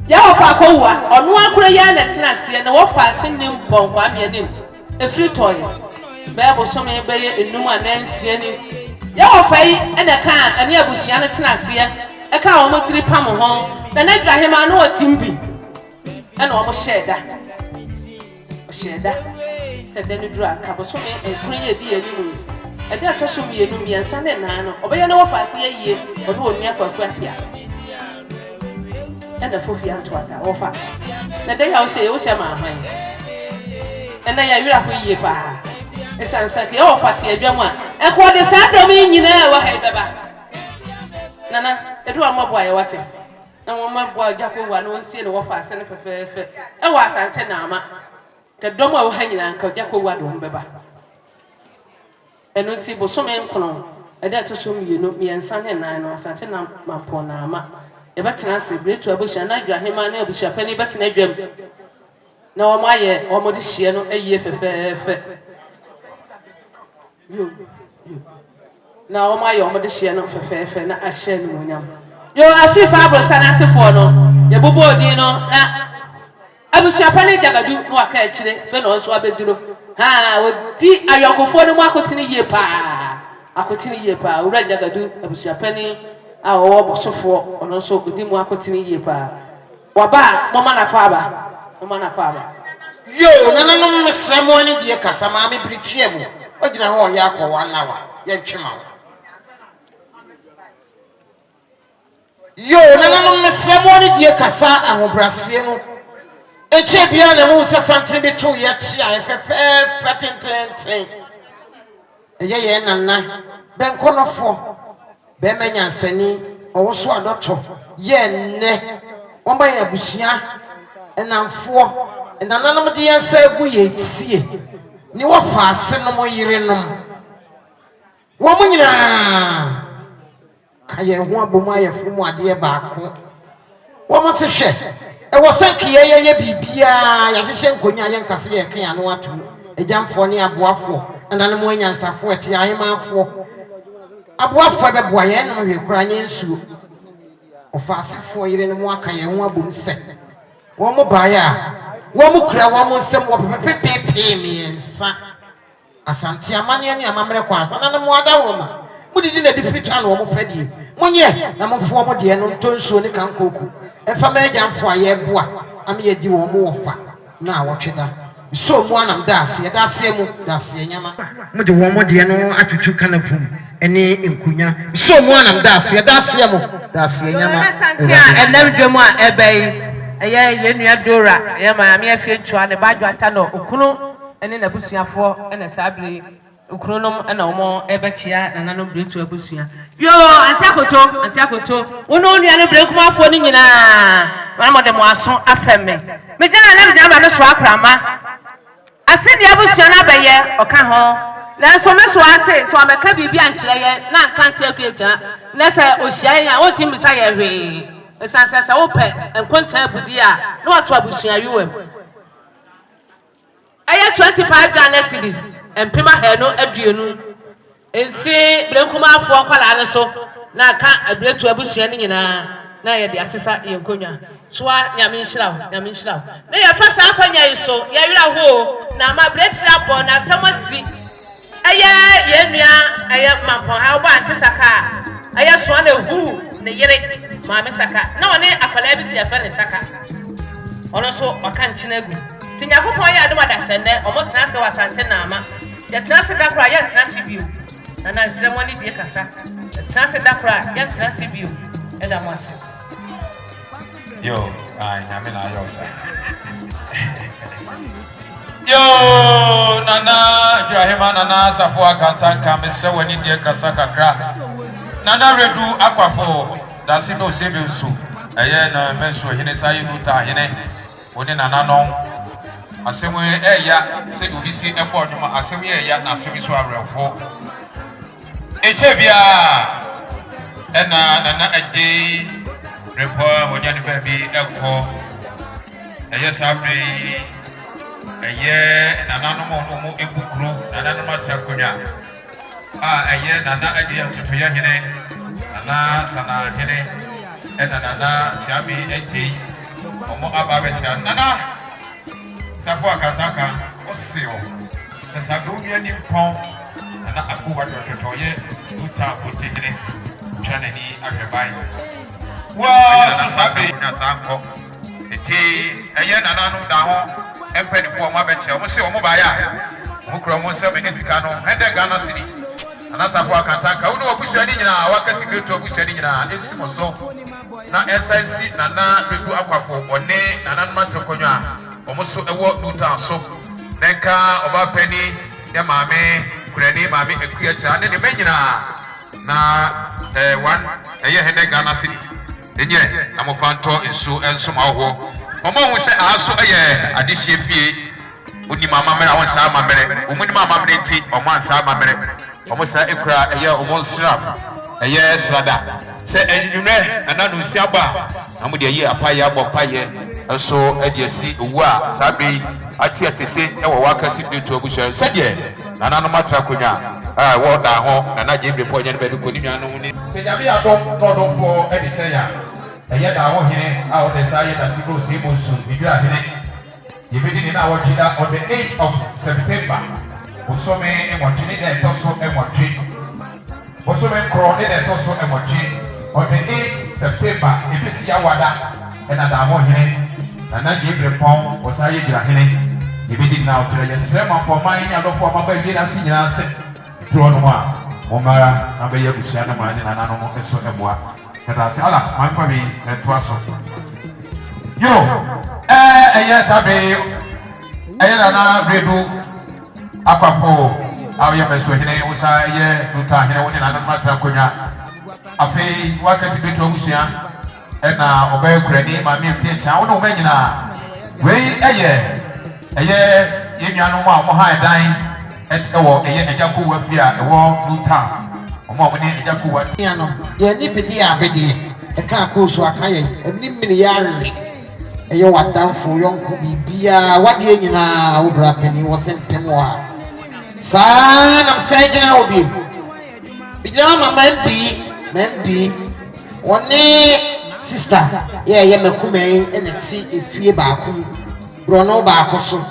ya wofa Akowuah onu akura ya na tenase na wofa senim Mampong amyanim efri toy bebo some beye enum anansie ni ya wofa yi ena ka ane abusua na tenase e ka wo motiri pam ho na Dwahema no otimbi ena wo sheda se denu dura ka bo some ekuru ye di animu e de atoso mienu miensa ne na no obeye na wofa ase yie odo onu akwaku apia ena fofi antwata wofa na de ya wo se ma hwan ena ya wira ko yie pa esansa ke wofa te adwam a e ko de sa dom nyina wa ha beba nana edu amabo aye wate na wo mabo Akowuah no nsie ne wofa ase ne fefefe e wa asante na ama ke dom a wo ha nyina nka Akowuah do mbeba eno ti bo so me nkono e de to so mienu miensa ne nan no asante na Mampong na ama e betena ase bretu abusua na Dwahema na abusua pani betena adwam na wo maye wo mo de hie no ayie fefefe yo na wo maye wo mo de hie no fefefe na ahye no monyam yo afifa abrosa na asefo no ye bobo odin no na abusua pani jagadu no aka akire fe no so abeduro ha odi ayonkofo no mu akotini yie pa ura jagadu abusua pani a wo bosofo ono so odi mu akotini yie pa waba mama na kwaba yo nananom mesramo ani die kasa ma me britwie mu ogina ho ya Akowuah nawa ye ntwema yo nananom mesramo ani die kasa ahobrase no eche bia na mu sasante bi to ye chia efefe tententen ye nana benkonofo be manyansani owoso adoto ye nne womba ye abusua enamfo enananom de yansa gu ye tie ni wofa ase no mo yirenom wo mo nyina ka ye ho abomu ayefo mu ade baako wo mo se hwe e wo sanki ye bibia ya hwehwe nkonya ye nkase ye kan ano atum ejamfo ne aboafo enananom anyansafo ete ahemafo aboafo be boa ye no hwe kura nye nsuo ofa asefo yirenom aka ye ho abom se wo mo baaya wo mu kura wo mu nsem wo pepepe miensa asante amane ne amamre kwa na mo adawoma mudidi na difitwa na wo mu fadie munye na momfo mo de no ntonsuo ne kankoku efa ma agyanfo aye boa am ye di wo mu wofa na wotweda so mu anam daase mu daase nyama mo de wo mo de no atutu kanapum ene enkunya so mu anam daase mu daase nyama santia enam dwom a ebei eye yenua dora ye maame afie ntwa ne badwo ata no okunu ene nabusuafo ene sabire okrunom ena omo ebechia nananom bretu abusua yo antiakoto wono nua ne brenkumafo ni nyina manamo de mo aso afemme me jana na mjama no so akrama asedi abusua na beye oka ho na so me so ase so ameka bibi ankyere ye na nkante akueja na se ohia ya wonti mbisa ye hwe esansasa ope enkonta abudi a na wato abusua yuwem aya 25 Ghana cedis empima heno aduenu ensi brenkumafo kwala ne so na ka abretu abusua ni nyina na ye de asesa ye nkonwa soa nyame nhyirawo na ye fa sa akwanya yiso ye wira ho na ma bretira bo na samasi aya ye nua aya Mampong ha oba antisaka aya soa na hu ne yere maame saka na one akwala bi tie fa ne saka ono so aka nkyena agu tinyakopon ya adoma da sende omo tena se wasante na ama ya tena se dakra ya tena se bio na nsremo ni die kasa tena se dakra ya tena se bio eda mo ase yo nyame na yo sa yo nana Jahima nana safo akantanka mesre wani die kasa kakra nana redu akwafo da se no sebe nsu eye na menso hene sayi nuta hene woni nana no asemu eya se obi si eport ma asemu eya na asemu so abrefo echebia ena nana ade repo wonya ni baby ekọ eye sabre eye nana no mo ebukuru nana no matrakonya eye nana ade atutu ya hene nana sana hene ena nana chabi ede omo ababecha nana safo akataka osio sasa dunia ni pon na Akowuah Dwontwotwo-Asante Kontihene chaneni agrebai wa sasabe na sanko eti eye nana no da ho empanifo mo abeche mo se mo ba ya mo kro mo se me sika no hende Ghana city ana safo akataka wo no obusua ni nyina waka secret obusua ni nyina esimo so na SNC nana bedu akwafo one nana no matrokonwa omuso ewo Newtown so neka oba pani ya maame kurani maame ekuya cha ne menyina na one eye hene Ghana city enye amofanto enso enso mawo omo hu se aso eye adehye fie oni mama mere awon sa mama mere omuni mama mere ti omo ansa mama mere omo sa ekura eye omo nsram eye srada se enyume ananu siaba amudi eye apaye abopaye so ediasi owu a sabe ati atese ewo wakasi Newtown abusua sede nana no matrakonya wo da ho nana jebre po nya ne bedu ko ni nwa no ni se jabe adom no po editeya eye da ho hene a wo de saye da siko sebo su bibia hene yebedi ni na wo jida on the 8th of September osome enwotwe de toso enwotwe osome kro de toso enwotwe on the 8th September ebisi awada ena da ho hene nana jebre pon osaye dira hene yebedi na otire ye se Mampong man ni adofo maba je na sinyina se tro no a momara na be ye busia na man ni nana no eso eboa kada se ala man fa bi eto aso yo eye sabe eye nana redu akwafo awye meso hene usa ye Newtown hene woni nana matra konya afi wakati beto busia ena obaye kurani ma mi mpicha wono menyina we eye yenuanu ma mo ha dan ewo eye Akowuah fia ewo Newtown omo ni Akowuah ya no ye ni bidi abedi e ka akoso akaye ebni mini yare eye wadanfo yonko bibia wade nyina wobra pani wosempem wa sana msajina obi bidira mama mbi woni sister ye mekume eneti efie baakum brono baakoso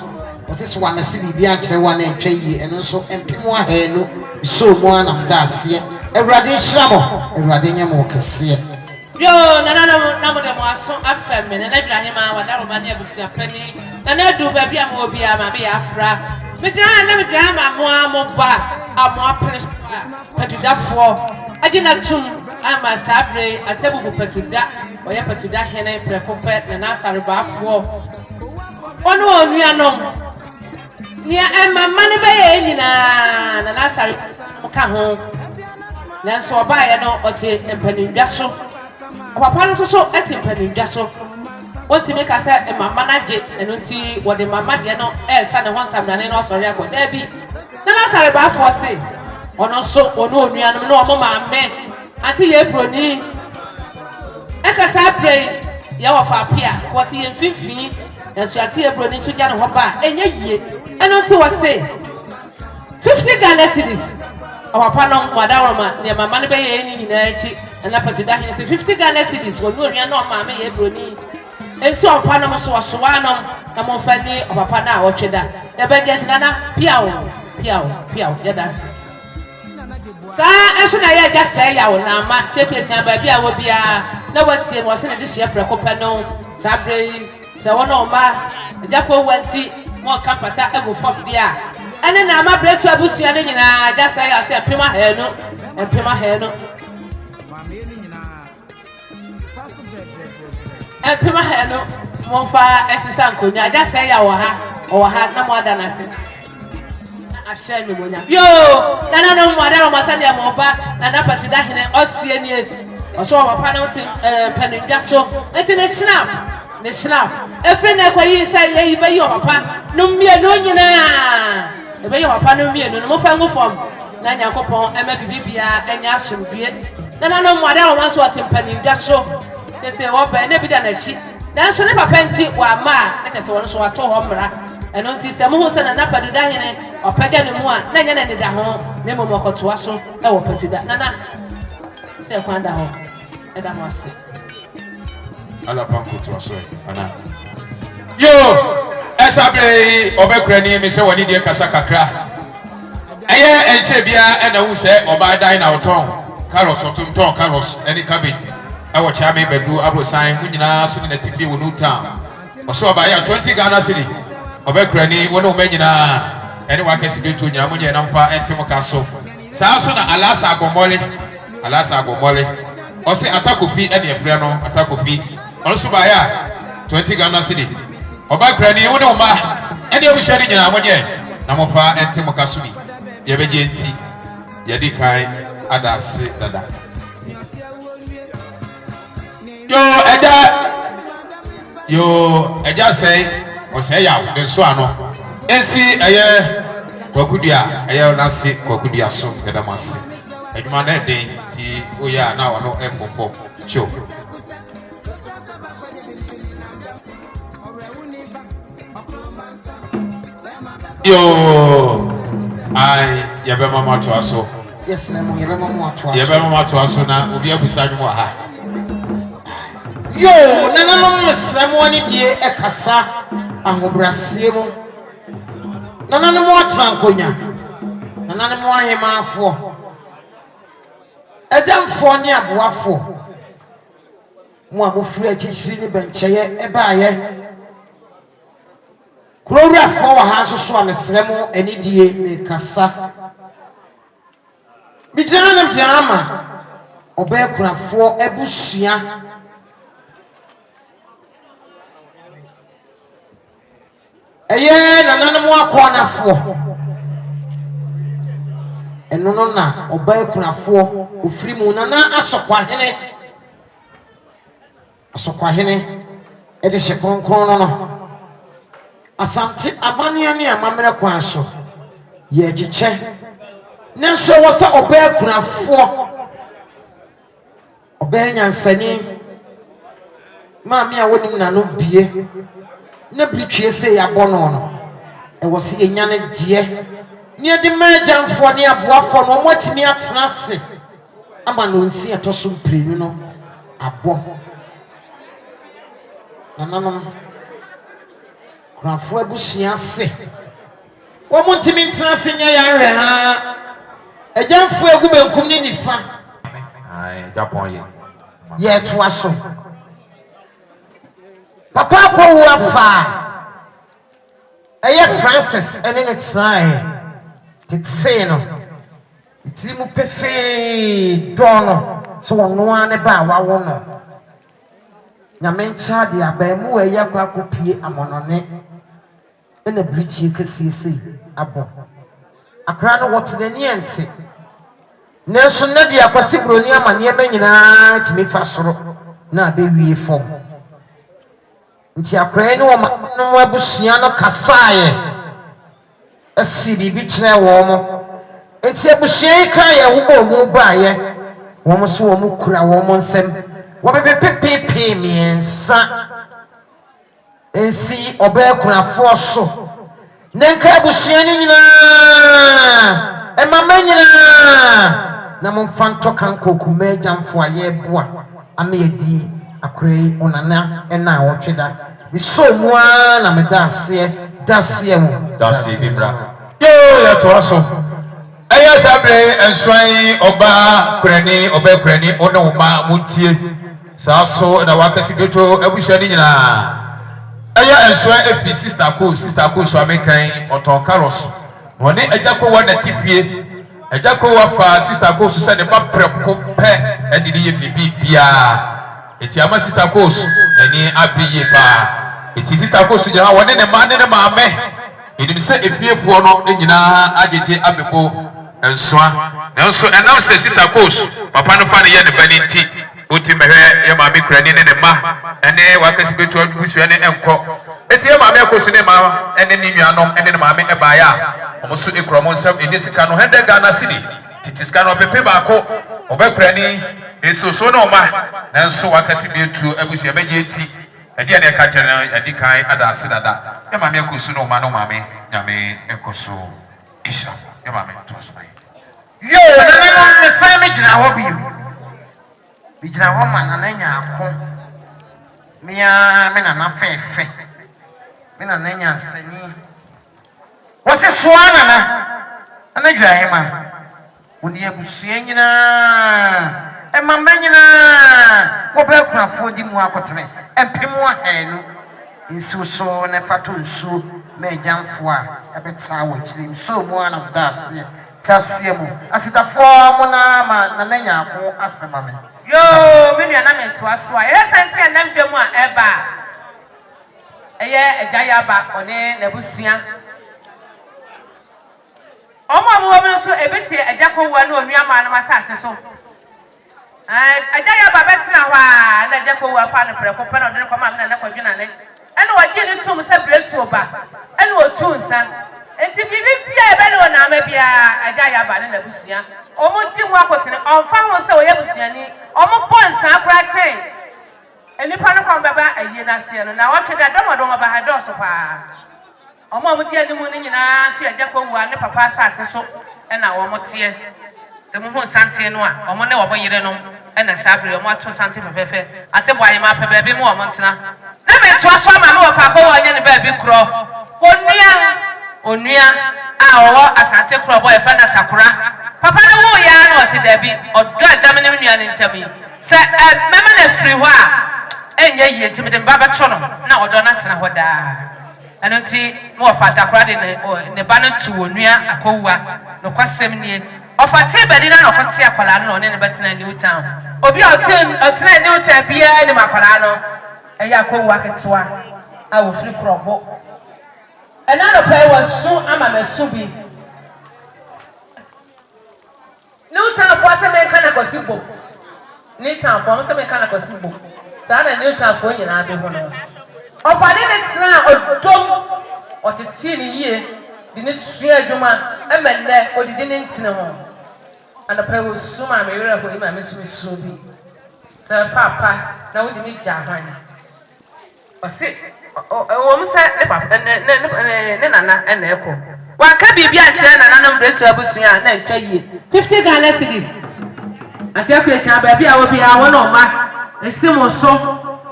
otiso wa mesi bibia kyere wa na ntwa yi eno so empem wa hanu so mo anam daase ewrade hyiramo ewrade nyamo kese yo nana na mo de mo aso afemme na Ibrahima wa daroma na abusua pani na na du ba bia mo bia ma be afra me dan na me dan ma mo ba amo principal petudafo agina tum ama sabre asebubu petuda oya petuda hene prekope na na saribafo ono onuanom ya mama ne be ye nyina na na sari ka ho na so ba ye no ote empanindwa so papa no so ete empanindwa so wonti me ka se mama na je eno ti wo de mama de no sa ne ho nsam na ne no sori akoda bi na saribafo se ono so ono onuanom no omo maame ati ye broni ekasa pray ya wo fa pia what ye mfimfini enso ati ye broni so gya ne ho ba enye yie eno ti wo se 50 Ghana cedis our pano madaroma ne mama ne be ye ni nyina echi na patida hene se 50 Ghana cedis ono onuanom maame ye broni enso opano mo so anom na mo fa ni opapa na a otweda e be get nana pia wo ya das sa eso na ya ja say ya na ma tepe tia ba bia wo bia na watie mo se na de hye prekopa no sabre se wono ma ja ko wanti mo kampata ego fom bia ene na ma bretu abusua ne nyina ja say ya se pema he no pema he no mo fa esisa nkonya ja say ya wo ha na mo ada na se ashenu monya yo nana no mwadaro masande ya moba nana patida hene osie ni oso papa na uti penindwa so enti ne snap efre na kwa yi sai yi be yo papa no mie no nyina e be yo papa no mie no mo fa ngofom na nyakopon ema bibibia enya asomdue nana no mwadaro maso ati penindwa so se wo be ne bi da na chi dan so ne papa enti wa ma e tese won so wato ho mra eno nti se mo ho se na paduda hene opagya ne mu a na nya na ne da ho ne mo mokotoa so e wo paduda nana se kwanda ho e da mo ase ala panko to so ana yo esabre obekura ni mi se woni die kasa kakra eye enche bia e na hu se oba dai na oton Carlos oton Carlos eni cabbage e wo cha me bedu abrosan mu nyina so na tifi wo Newtown oso oba ya 20 Ghana cedi obekrani wono menyina ene wakesi betu nyina munye na mfa entimo kaso saa so na alasa agomole osi atakofi ene efre no atakofi onso ba ya 20 Ghana cedi obekrani wono ma ene obushari nyina munye na mfa entimo kaso bi ye beje enti ye di kai adase dada yo eja say o say ya de so ano ensi eye kwakudua eye na se kwakudua so edamase eduma na den ti oya na wono efofo show yo ai yabe mama to aso yes na mo yabe mama to aso na obi abusa nwo ha yo nana no mesramo ani die ekasa ahobrasie mu nana no mo atrankonya nana no mo ahemafo edamfo ne aboafo mo amofri achichiri ne bencheye ebaaye kurowrafo wa ha so amesramo ani die mekasa bijana mjama obekurafo ebusua eye nananmu akonafo enono na obekurafo ofrimu nana asokwahene ede shekonkron no asante abania ne amamre kwan so ye giche nenso wosa obekurafo obenyansani maami a wonim nanu bie na britwe se ya bono no e wo se enya ne de ne de majanfo ne aboafo no mo timi atena se ama no nsi etoso mprenu no abo nananom krafo abusia se wo mo timi ntena se nya ya hwe ha ajanfo egu benkum ne nifa ai Japan ye to aso papa Akowuah fa Francis and in its eye. Titseno. Timu pefe dono. So no one about one. Nyamencha de abemu e yakwa kopie amonone in a bridge you can see abo akra no what the niente Nelson Nadia Akwasi amane ma nyina timi fa soro na be wie fom nti akra ni wo no abusua no kasaye asi bibi kire wo mo nti abusua kan ye wo bo mu baaye wo mo so wo mu kura wo mo nsem wo be pepe miensa ensi obekunafo so nenka abusua ni nyina e mama nyina na momfanto kanko kumeja mfo aye boa amedi akrei onana ena wotweda biso mua na medase mu dase bibra yo ya toraso aya sabre enswan oba kurani ono ma muntie saso na wakasi beto abusua ni nyina aya enswan efi sister ko so amekan oton Carlos woni ejako wa na tifie ejako wa fa sister ko so se ne ba preko pe edidi ye bibia eti ama sister ko ani abiye ba eti sister ko so jira woni ne ma me edim se efiefuo no enyina agege abebo enswa nanso enam se sister ko papa no fa ne ye ne baninti uti mehwe ya maami kurani ne ma ene wakasi betu abusua ne enko eti ya maami akosu ne ma ene ni nuanom ene ne maami ebaya omosu ekromo nsam ene sika no hende Ghana city titisika no pepe baako obekurani esoso no ma nanso wakasi betu abusua beje eti edi ene ka kyere edi kan adase dada ya maami akosu no ma no maami nyame enkoso isha ya maami toso yo na me sai jina ho bi bijira ho ma na nya ako me na fefe me na nya sani wose soana na anadwa hema woni abusua nyina e mama nyina wo be kunafo di mu akotene empemu ahanu nsuso na fato nsu me jamfo a ebeta wo kiri so mu ana dase kasie mu asitafo mo na ma na nya ako asema me yo mimi ana metu aso a ere sante na mdwemu a eba eye ejaya ba one na busua omo wo so ebeti ejakowua na onuama na masase so ejaya ba betina ho a na ejakowua fa no preko pe na odene kwama na kwadwuna ne ene waje ni tum se bretu oba ene otunsa enti bibi bia ebe no na ma bia ejaya ba na busua omo di mu akotene onfa ho se oye busuani omo bonsa akra chen enipa no kwamba ba ayi na se no na watwe da domodomo ba ha do so pa omo di animu ni nyina so ejakowua ne papa asase so na wo motie te mu ho sante no a omo ne wo boyire no na sabre omo ato sante fefefe ate bo ayema pa ba bi mu omo ntena na me to aso ama me wo fa ko wo nya ne ba bi kro onua a wo asante kro boy fa na takura papa ne wo ya na o se da bi odo adam ne nua ne ntami se mema na firi ho a enye yie ntimi de baba cho no na odo na tena ho da anonti mo fa takura de ne ba na tu onua Akowuah no kwasem nie ofate bedi na no kote akwala no ne betena Newtown obi otena Newtown bia ni makwala no eya Akowuah ketwa a wo firi krobo ena no pay was so ama mesu bi Newtown for se men kana kosibo Newtown for se men kana kosibo sa na Newtown for nyina be ho no ofade ne tena odom otete ni yie di ne sua adwuma emenne odidi ne ntine ho ana pay was so ma me wera ho ima me so bi se papa na wodi mi jahan ose o mo se ne papa ne nana ena eko wa ka bibia nkire nana no mbretu abusua na ntwa yie 50 Ghana cedis ati akure cha ba bia wo bia wo no ma esimo so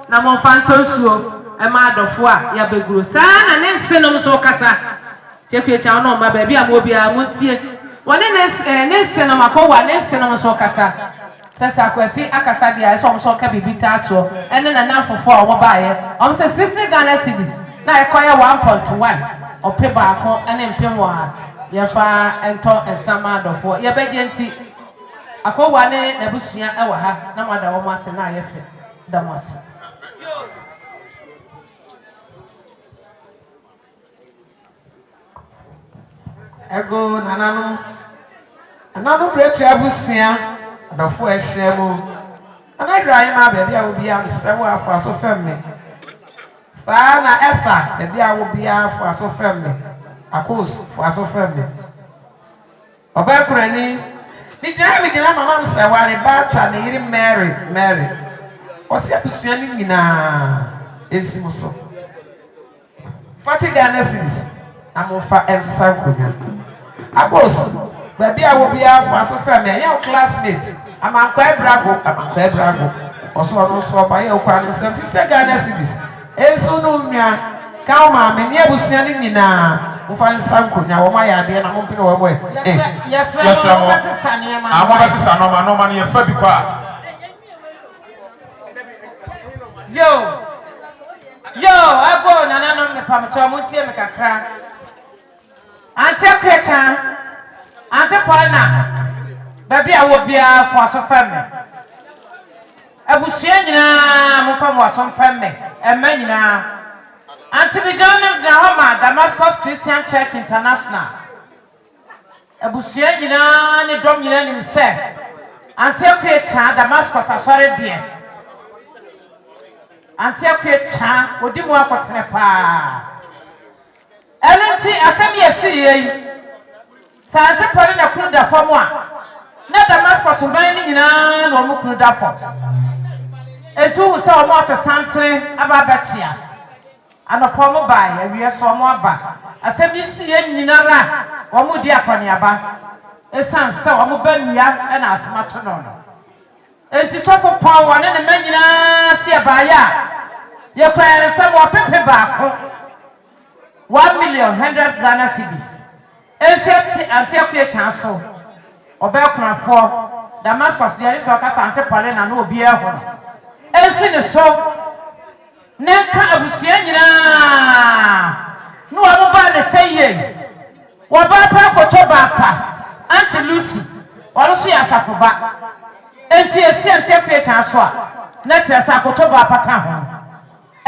na mo fanto nsuo e ma adofo a ya beguro saa na ne nsenom so kasa ti akure cha no ma ba bia mo bia mo tie wone ne nsenom Akowuah ne nsenom so kasa sasa Akwasi akasa dia so mo so ka bibi tato ene na nafofo a wo baaye o mo se 60 Ghana cedis na ekoye 1.1 ope baako ene mpem wa ye fa ento ensama adofo ye begenti Akowuah ne nabusua ewa ha na mada wo ase na ye fe da mo ase ego nananu bretu abusua adofo ehyemu anadrai ma ba bia obi am sewo afo aso femme saa na Esther ba bia obi afo aso femme akos fo aso femme oba kurani ni gina mama mseware bata ne yiri Mary osi abusua ni nyina esimuso fatiga nesis amofa ensa kunya akos ba bia obi afo aso femme ya classmate amankwa ebrago oso ba ye okwa ni 50 Ghana cedis enso no nwa ka ma me ne abusua ni nyina ufa nsa nkonya wo ma ya de na mo mpene wo boy yes mo basisa no ma ne fa bi kwa yo ago nana no me pamcho mo tie me kakra ante kweta ante pana baby awo bia fo aso femme abusua nyina mo fa mo aso femme emma nyina ante bi jana na homa Damascus Christian Church International abusua nyina ne dom nyina nim se ante kweta Damascus asore de ante kweta odi mu akotene pa elenti asemi esi yi sa ante pare na kunu da famo a na Damascus ban ni nyina na omu kunu da fo etu se omu to santre aba batia anopo mu bai awie so omu aba asemi si ye nyina ra omu di akoni aba esan se omu banua na asmato no enti sofo power ne manyina si abaya ye kwa se mo pepe baako 1,100,000 Ghana cedis esi anti akwe chanso obekunafo Damascus dey so ka sante pale na no obi eho esi ne so nenka abusua nyina no amoba ne seye wo ba pa koto ba pa anti Lucy wo so ya safoba enti esi anti akwe chanso a na tesa koto ba pa ka ho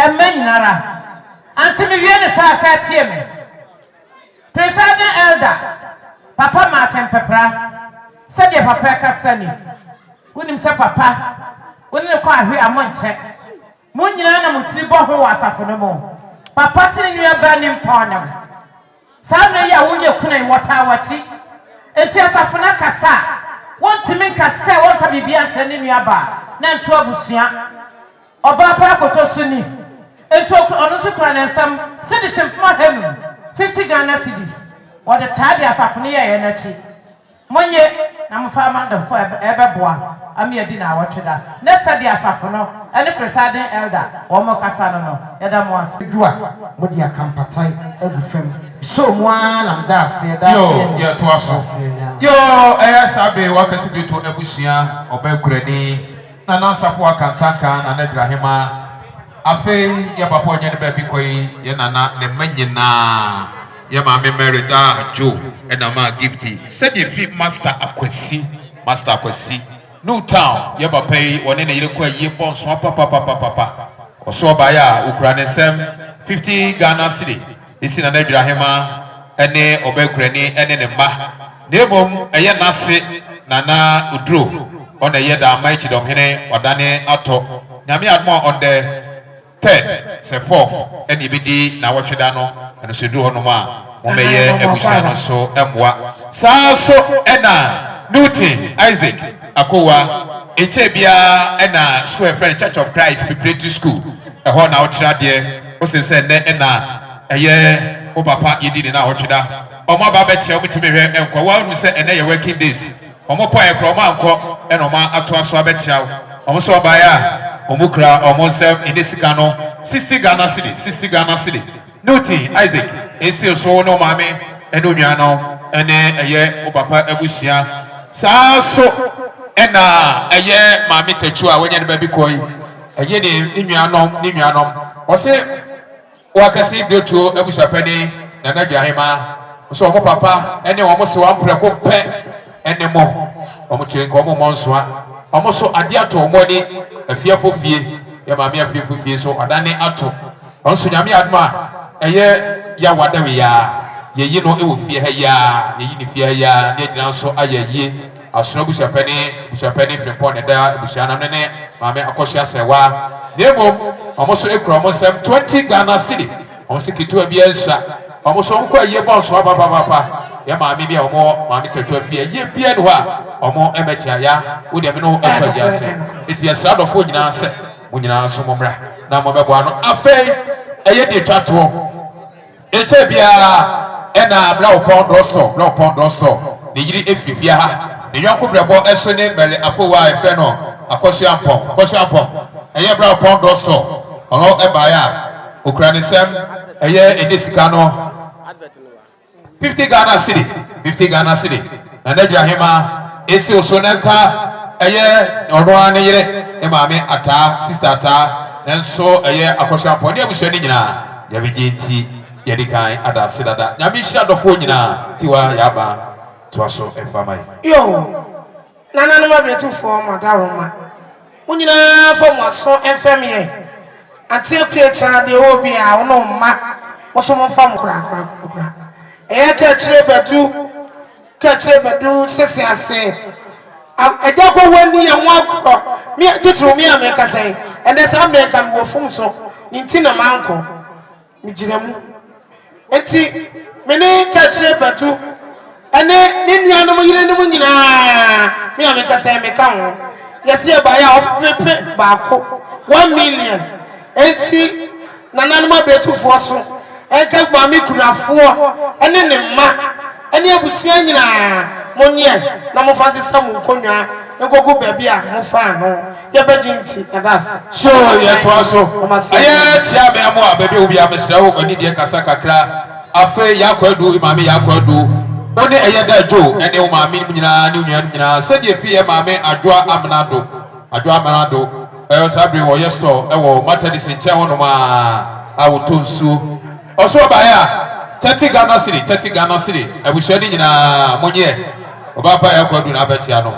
emma nyinara anti me wie ne sa tie me presiding elder Papa Martin Pepra said your papa kasani wonim se papa woni ne kwa ahwe amonche munyina na mutiri bo ho asafo no mo papa sene nua ba ni mpona sa na ya wonye kuna wota wachi enti asafo na kasa wontimi nkasa wonka bibia ntre ne nua ba na nto abusua oba pa akoto suni enti ono so kura ne nsam se de simpma hanu 50 Ghana cedis or the tardy asafo ne ye na chi monye na mfa ma ndafo ebeboa ami edi na awotweda ne sadi asafo no ene presiding elder wo mo kasa no yeda mo asdua mo dia kampatai agufem so mo na mda ase yo to aso yo sabe wakasi bitu abusua obakurani na nasafo akantanka na nadrahema afei ya papa onye ne ba bi koi ye nana ne manyina ya maame Mary da jo ena ma gifty said ye free master Akwasi Newtown ya papa yi one ne yire kwa yie bonso papa oso ba ya ukura ne sem 50 Ghana cedi isi na nadrahema ene obakurani ene ne ma nebom eye nase nana udro ona ye da mai chidom hene wadane ato nyame admo on the 3rd se 4th ene bidi na wotweda no ene so du hono ma mo meye abusua no so emwa sa so ena Newton Isaac Akowuah echebia ena school friend Church of Christ Preparatory School eho na wotira de o se ne ena eye o papa yedi na wotweda omo ba be che o mutime hwe enkwa wa nu se ene ye working days omo po ye kro ma anko ena ma ato aso abetia omo so ba ya omukra omo self in this cano 60 Ghana cedi Newton Isaac esi so no mame eno nua no ene eye o papa abusia sa so ena eye mame tachu a wonya ne ba bi koi eye ne nua nom o se wakasi Dwontwotwo abusia pani nana duahema so omo papa ene omo se wa preko pe ene mo omo twen ko omo monsoa omo so ade ato omo ni afiafo fie ya maame afiafo fie so adane ato onso nyame adma eye ya wadawe ya yeyi no ewo fie ha ya yeyi ni fie ha ya ne gyina so ayeye asoro bushapani frimpon ne da bushana ne maame akosua sewa demo omo so ekro omo sem 20 Ghana cedi omo se kitu abi ansa omo so nko aye bon so papa ya maame bi omo maame totu fie ye bia no ha omo emecha ya wo de me no ekwa ya se eti ya do fo nyina se munyina so momra na mo bebo ano afei eye de twato eche bia ena Blaupon Dostore ne yiri efifia ha ne yonko brebo eso ne mele Akowuah efe no Akwasi Ampong eye Blaupon Dostore ono eba ya okura sem eye edesika no 50 Ghana cedi na nadwa hema esi osonenka eye ono ane yire e maame ata sister ata enso eye Akwasi Ampong ne abushani nyina ya bejenti yedikan adase dada nyamisha dofo nyina tiwa yaba twaso efamai yo nana no mabretu fo madaroma unyina fo maso enfamie ati akuecha de obi a wono ma woso mo fam kura e ka chire bedu sese ase eja ko wani ya nwa ko mi titru mi ameka sai ende sam de kam wo fum so ntina manko mi jiremu enti mene ka chire bedu ene ninia no yire no nyina mi ameka sai me kan yesi ba ya opepe ba ko 1 million enti nana no mabretu fo so enka gba mi kunafo ene ne ma ene abusua nyina monye na mo fanti samu konwa egogo baabi a mo fa no ye bejinti adas so ye to aso aye tia me amo baabi obi amesra wo ani de kasa kakra afa yakwadu imame yakwadu oni eye da jo ene o maame nyina ne nua nyina se de fi ye maame adwa amanado sabre wo ye store wo matadi senche wono ma awotonsu oso ba ya 30 Ghana cedi abushani nyina monye obapa yakwadu na abetia no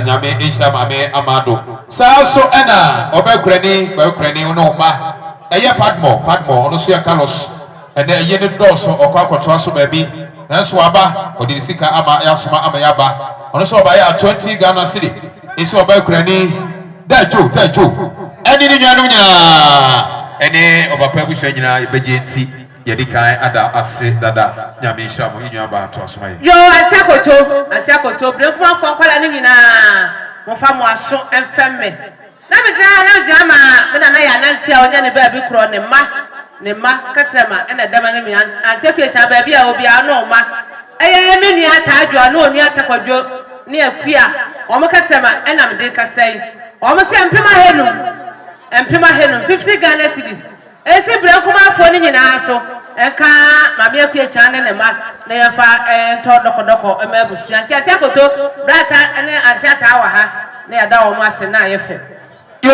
nyame isha maame amado saso ena obekrani no ma eye padmo ono so ya Carlos ene eye ne doso okwakoto aso baabi nanso aba odi sika ama yasoma ama yaba ono so ba ya 20 Ghana cedi isi obekrani dajo eni ni nyanu nyina ene obapa abusha nyina ibejenti yedikan ada ase dada nyame shamo inyu ba to asomai yo atiakoto brempo fo kwala ni nyina mo fa mo aso enfemme na me ja ma na ya nantia onya ne ba bi kro ne ma katrema ena dama ne mi antiapie cha ba bi a obi ano ma eye me nua ta adwo na oni atakwadwo ne akua o mo katrema ena me de kasai o mo se empema henum 50 Ghana cedis ese brempo ma fo ni nyina so enka mami akue chane ne ma na yafa ento dokodoko emabusu antiakoto brata ene antiata wa ha na yada wo ase na yefe yo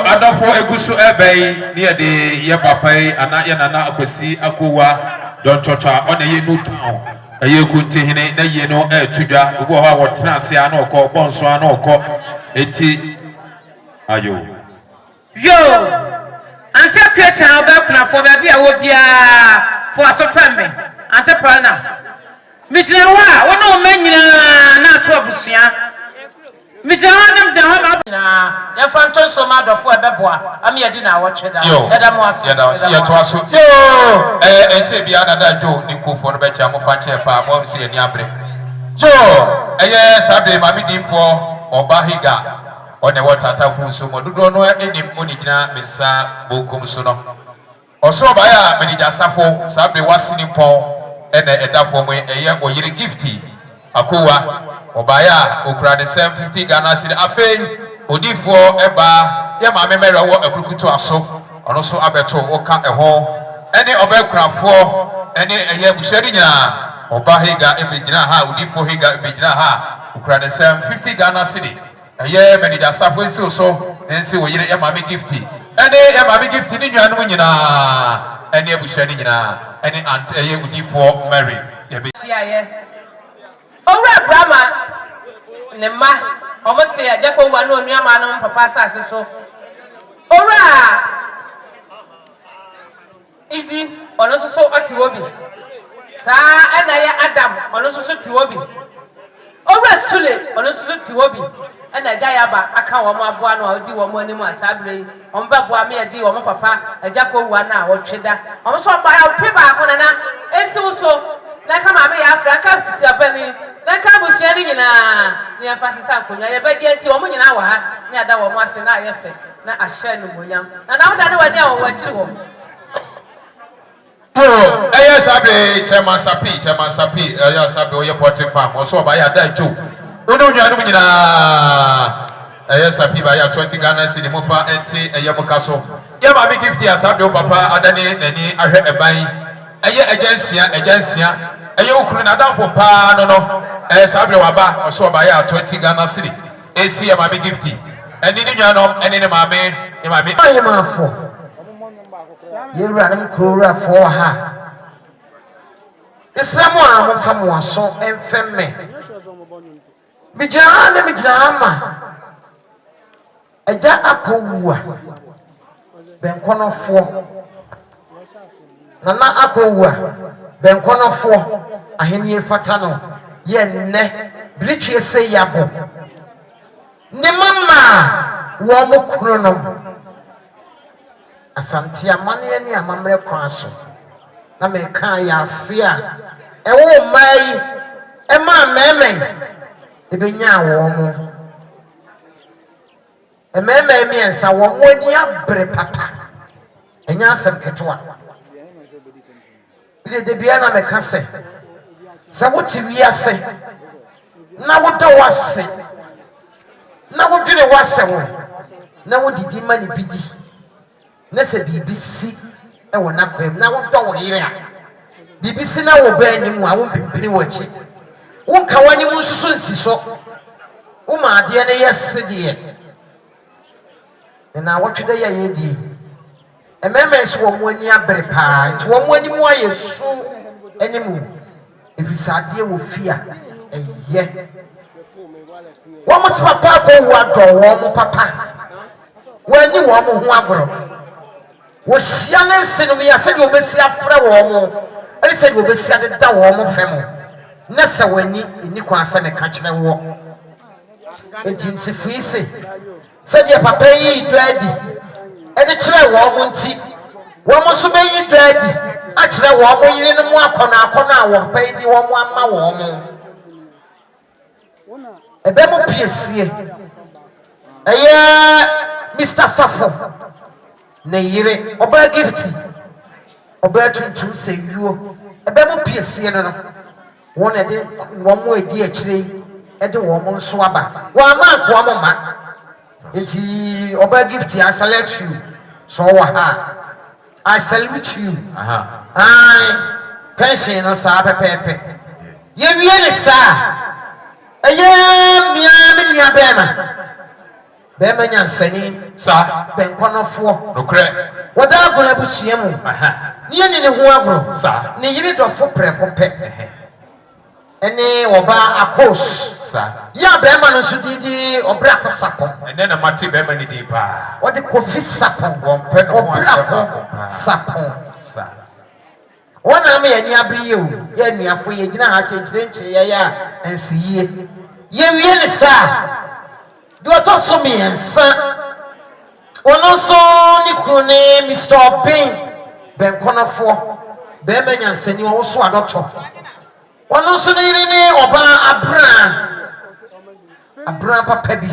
adafo egusu ebei ne de ye papai ana ye nana Akwasi Akowuah Dwontwotwo on ye Newtown eye Kontihene na ye no etudwa obo ha wotena ase ana okọ bonso ana okọ eti ayo yo ante kwecha obekuna fo ba bia wo bia fo asofemme ante pana mijina wa wono manyina na ato abusua mijina nam de ha na ya fanto so ma dofo ebeboa am ye di na wo tweda eda mo aso ya to aso yo enche bia na da jo ni kofo no be cha mo fa che pa mo se ye ni abre jo eye sabe mami di fo obahiga one watata funso mododo no enim onigina mensa bokum so no oso ba ya menija safo sabe wasini pon ene edafo mo eye oyire gifti Akowuah obaya okura de 50 Ghana cedi afei odifo eba ye ma memere wo akukutu aso ono so abeto oka eho ene obekurafo ene eye bushari nyina obahiga ebegina ha odifo higa ebegina ha okura de 50 Ghana cedi eye menija safo nsi so nsi wo yire ye ma me gifti ene ye ma me gifti ni nwanum nyina ene abushani nyina any aunt would for Mary. Owura Brahma ne ma omote ya Jacob wa no nuama no papa sase so owura idi ono so oti obi saa na ya Adam ono so ti obi owura Sule ono so ti obi na ja ya ba aka wo mo aboa no odi wo mo anim asabre on ba boa me edi wo mo papa Jacob wa na wo tweda on so ba ya pe ba ko na esi wo so na kama me ya Africa si afani na ka busia ni nyina ni afasisa nkonya ye bedi enti wo nyina wa ha ni ada wo mo ase na ye fe na ahye no monyam na na woda ne wani a wo wachiri wo Sabe Chairman Sapi Sabe oye Porty Farm so ba ya da jo onu nyanu nyina Sapi ba ya 20 Ghana cedi mo fa enti mokaso ya ma be gift ya Sabe o papa adane nani ahwe eban agensia okunu na danfo pa no Sabe wa ba so ba ya 20 Ghana cedi esi ya ma be gift eni ni nyanom eni ni maame ayi ma fo yewura nam kurura fo ha Islamu a mo fa mo aso enfemme mijana ma eja Akowuah benkonofo nana Akowuah benkonofo ahenie fata no ye nne biritwe se yabo ne mama wo mo kunu no Asante amane ni amamre kwa so na me kan ya se a ewo mai e ma meme e benya wo mo e meme mi ensa wo mo ni abre papa enya asem ketwa ile de bia na me ka se woti wi ase na wodo wase na wodwene wase ho na wodidi mani bidi na se bibisi e wona kwem na wodo wo yire a bibisi na wo ba anim a wo mpimpini wachi wo ka wani mu nsusu nsiso wo ma ade ne yesede na wotwede ya yedi ememe wo mo ani abre pa nti wo mo ani mu ayesu animu efisade wo fia eye wo mo papa Akowuah do wo mo papa wani wo mo ho agoro wo hia ne senum ya se de obesi afra wo mo ele se de obesi ade da wo mo fem na se wani eni kwa asa ne ka kire wo enti nsifuise se de papa yi dradi ede kire wo mo nti wo mo so be yi dradi a kire wo mo yire no mu akona wo pa di wo mo ama wo mo ebe mo piesie eye Mr. Safo na yire oba gifti oba tuntum sewuo ebe mo piesie no won ede wo mo edi akire ede wo mo nso aba wa ma ko mo ma enti oba gifti I salute you so wa ha I salute you pension no sa pepepe ye wie ni sa eye mia me nua bema nyansani sa benkonofo nokre wada agora busuamu ni ye ne ho agoro sa ne yiri dofo prekope ene oba akos sa ya bema no so didi obra akosapon ene na mate bema ni di pa wode kofi sapon won pe no ho sapon sa wona me yani abri ye o ye nuafo ye gina ha kyenkyere ye ya ensiye ye wie ne sa Dwoto so mi ensa ono so ni kune Mr. Obin benkonofo be menyansani wo so adoto ono so ni ni oba abra papa bi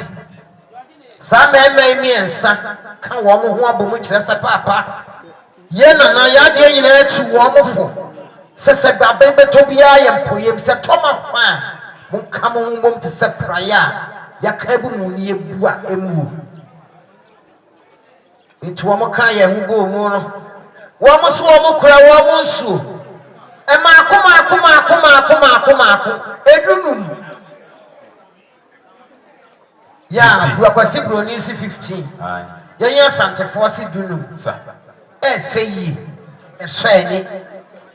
sa me mi ensa ka wo mo ho abomu kire se papa ye na ya de nyina atu wo mo fo se gba bebeto bia ye mpoyem se toma fa mo kam mo mbom te se praya yakabu mu ni ebua emu nti wo mo kan ye hu go mu no wo mo so wo mo kura wo mo nsu e ma akoma edunum ya Akwasi broni si 15 ye Asante force dunum sa e feyi e so eni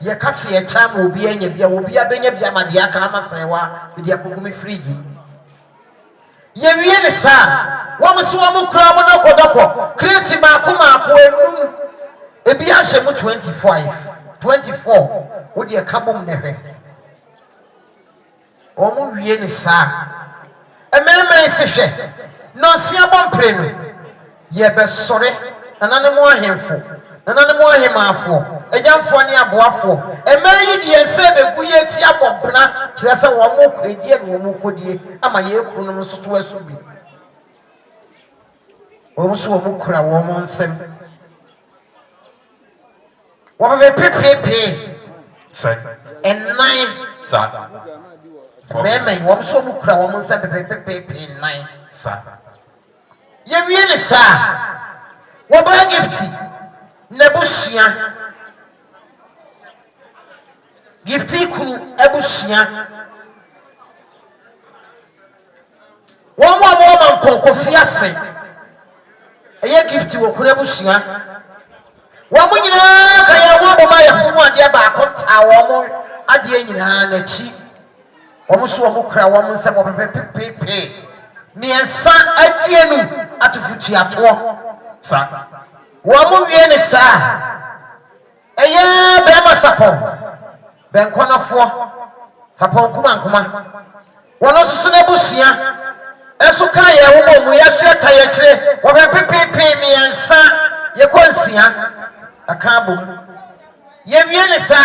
ye kase ye chama obi anya bia obi abenya bia ma de aka amasewa de akogumi fridge ye wie ne sa wo mo so mo kura mo dokodoko create ba ko enum ebi ahye mo 24 wo de kabom ne hwe wo mo wie ne sa ememe sehwe no sia bompre no ye be sore nanane mo ahemfo nanane mo ahemafo ejamfo ne aboafo emere yi de ense begu ye ti abobna kire se wo mo kodie no wo mo kodie ama ye kuru no so to asu bi wo mo so wo mo kura wo mo nsem wo be pepepe sai ennan sa meme wo mo so mo kura wo mo nsem pepepe ennan sa ye wie ne sa wo ba gifti nebusia gifti kunu ebusia wo mo Mampong kofi ase eye gifti wo kunu ebusia wo mo nyina ka ye wo boma ye fu ade ba akota wo mo ade nyina na chi wo mo so wo mo kura wo mo nsem wo pepepe miensa aduenu atufutu ato sa wo mo wie ne sa eye be ma sapon ben konofo sapon kuma wono susu na busia esu ka ye wo mo mu ya hye ta ye kire wo be pepepe miensa ye konsia aka bom ye wie ne sa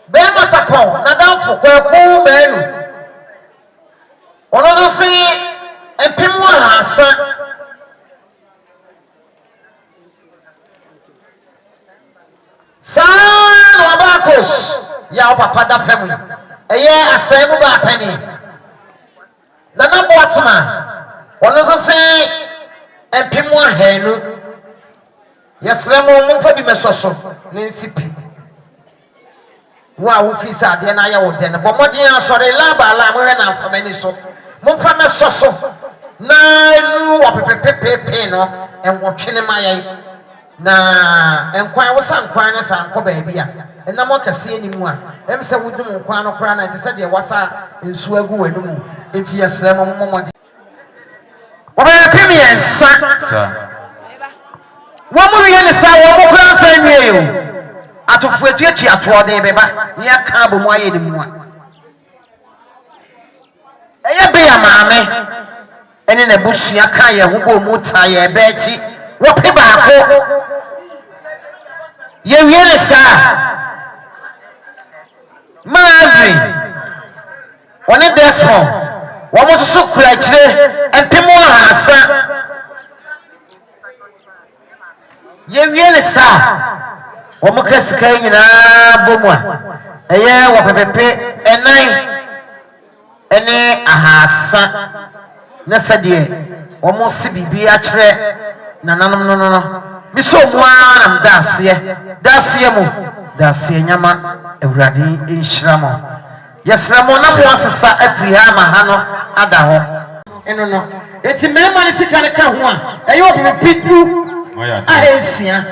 be ma sapon na danfo kwaku manu wono susu empemu ahasa san wabakos ya papa da family eye asemu ba pani na botma wono so se empemu ahanu yesremo mumfa bi mesoso ne nsipi wa wo fi sa de na ya wo de ne bomodin asore laba la mo hwe na amfamani so mumfa mesoso na lu wa pepepepe no enwotwene maye na enkwan wo san kwan ne san ko baabi a enam akase animu a em se wudum nkwan no kora na te se de wasa nsu agu wanum enti yesrem momode wo be pemi ensa sa wo mu wie ne sa wo mo kora san wie yo atofu atuatu ato de beba ni aka bo mu aye de mu a eye be ya maame ene na busua ka ye ho bo mu ta ye be chi wo pe baako ye wie ne sa maadri woni desmo wo mo so kura kire empemo ahasa ye wie ne sa wo mo kasika nyina bomu a eye wo pepepe enan ene ahasa na sadie wo mo se bibi a kire nananom no miso mu anam dasie mu dasie nyama ewurade enhyiramo yesramo na mo asesa afiri ha ma ha no ada ho eno no eti mema ne sika ne ka ho a eyo obibidu ahensia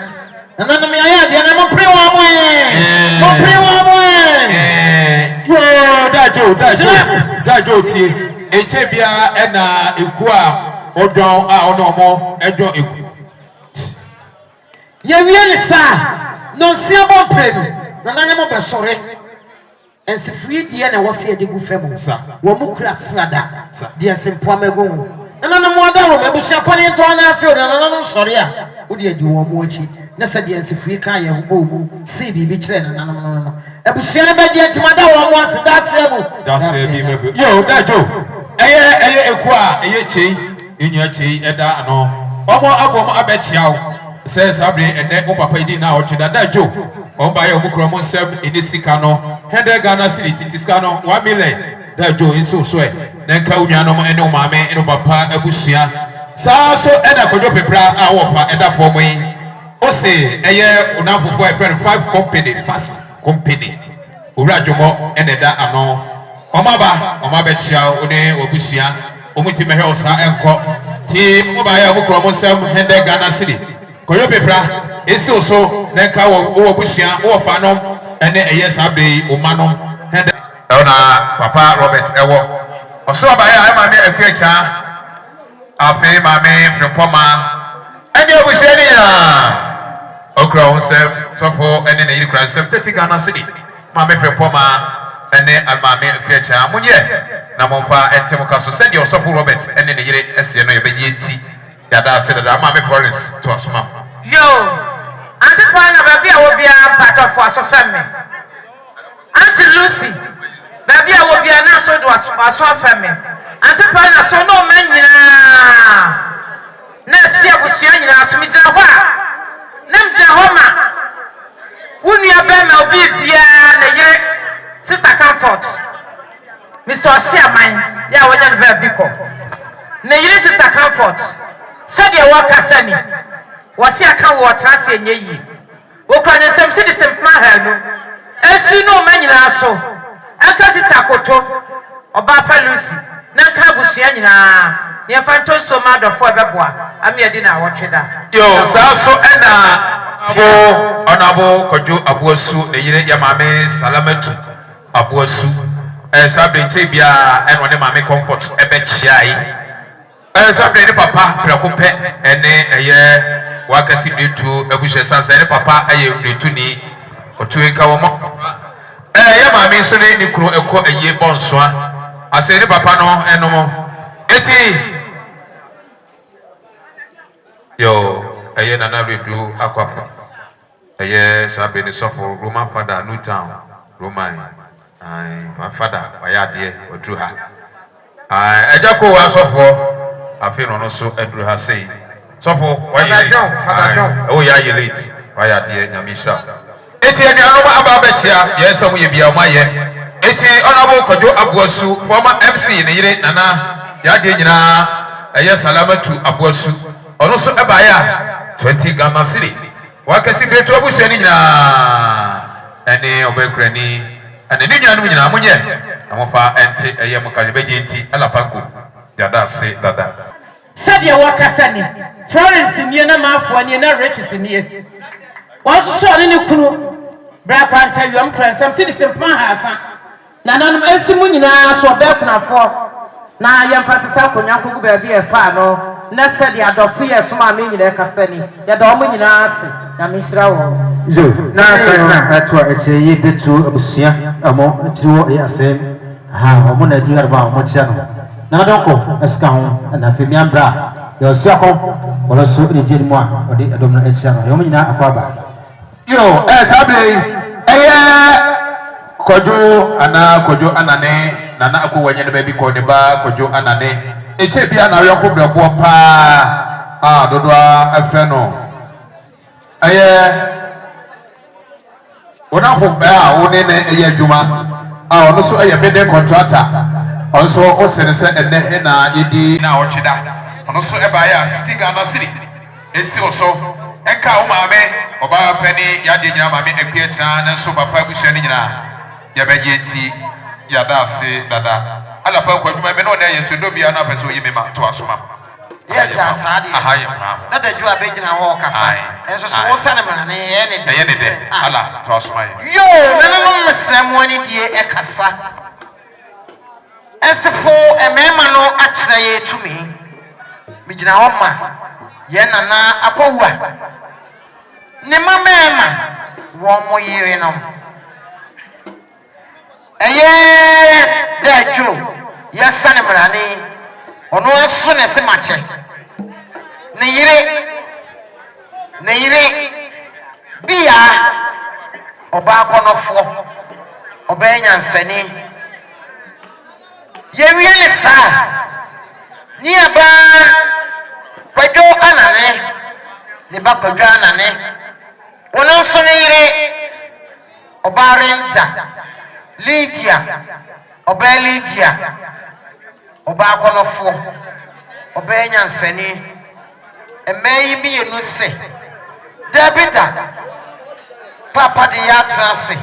nananom ya ya de na mo pre wa mo dajo tie echebia ena eku a odon a onomo edon eku ye wie ne sa no sia bompe no nanane mo besore ensifui die na wose ade gu fem sa wo mu kura srada die sempo amagu nanane mo ada ro mebusia pane to na ase o nanane sore a wo die di wo mo achi na sa die ensifui ka ye ho mu si bibi kire nanane no ebusia ne be die timada wo mo ase da ase bi mebu yo dajo eye eku a eye chei enyu chei eda ano omo abom abetiawo se sabre ene o papa idi na otweda dajo on ba ye omukro mo nsem eni sika no hede Ghana city titi sika no 1 million dajo nso so e na nka unwanom ene o maame ene papa abusua saa so eda kojo pepra a wo fa eda fo mo yi o se eye unafofo e friend 5 company fast company owura jomo ene da ano omaba chia one obusua omuti mehwe osa enko ti mo ba ye omukro mo nsem hede Ghana city koyo pepra esi oso na nka wo busua wo fa no ene eye sabe o manom hende na papa Robert ewo oso abaya ma me akuacha afi ma me frepoma ene obusua ni ya okra wonsem sofo ene na yiri kra sem 30 Ghana cedi ma me frepoma ene ama me akuacha munye na momfa entem kaso said your sofo Robert ene ne yiri ese no ye begye enti yada said that ama me Florence to asoma yo Auntie Kwana baby a wo bia part of aso family. Auntie Lucy baby a wo bia na so do aso family. Auntie Kwana so no man nyina. Na si abusua nyina so mi gyina ho a. Na mi gyina ho ma. Wunu ya ba ma obi bia na ye Sister Comfort. Mr. Oshiaman ya wonya no ba bi ko. Na yiri Sister Comfort. Said ye wa kasani. Wasi Akowuah trust enye yi okwa ne nsem sidi sempma ha no esi no manyina so aka sister koto oba pa Lucy na ka busua nyina ye fanton so ma do fo beboa am ye di na wotweda yo sa so ena abo onabo kojo abosu ne yire ya mame salamatu abosu sabre nche bia eno ne mame comfort ebe chiai sabre ne papa prekope ene eye Wakasi Newtown Ebushe sansa ne papa aye Newtuni otuenka wo mo ya mami so ne ni kunu eko eye bonsoa ase ne papa no enomo eti yo eye nana redu akwafa eye sabe ni sofo Roman father Newtown Roman my father wayade odru ha ejako wa sofo afi no so edru ha sei Sofo, why you late? Oh yeah, you late. Why are dear Nyamisha? Eti eni anoma ababetia, yes, some ye be a maye. Eti honorable Kojo Abuasu, former MC in the Nana, Yadina, a yes, salama to Abuasu. Also Abaya, 20 Ghana City. Wakasi Beto Abusenina, and the Obekrani, and the Nina Nuna Munye, Amofa, and a Yamakalibeji, Alapanku, Yada say that. Said ye wa kasani Florence ni na mafo ni na riches ni wasu so ne kunu bra kwanta yom pransam sidi sempma hasa na nanom esimu nyina so be kunafo na yemfasisa konya kogu ba bi e fa no na said ya dofu ye so ma me nyina kasani ya do mo nyina ase na misra wo zo na sana atwa eche ye betu abusia amo tiriwo ye asem ha omo na du arba omo chia no na donko eska ho na femi ambra yo suako wala so ni jeni mo odi adom na etia no yo nyina akwaba yo sabe kojo anane nana Akowuah nyane baby ko ne ba kojo anane eche bia na yoko brebo pa dodoa afre no ona fo ba woni ne adwuma ono so bede contractor also o sense ene na yedi na otweda ono so eba ya 50 Ghana cedi esi oso enka o maame oba pani ya de nyina maame akueta na so papa busua ni nyina ya beje enti ya da se dada ala pa kwa dwuma me no na yeso do bia na peso yime ma to asoma ye ja saade ahaye na da jiwa be gyina ho kasa enso so wo sane mana ne ye ne de ala to asoma yo nananom mesramo ani die e kasa Esifo emema no akyerɛ ye tumi migina ho ma ye nana Akowuah ne mamema wo mo yire no dajo ye sane mrani ono aso ne se mache ne yire bia oba konofo oba nyansani Yewie ne sa ni aba kwajo anane ne ba kwajo anane wono so ne yire obarenta Lydia oba konofo oba nyansani emeyi bi yenu se Dabida papa de ya trase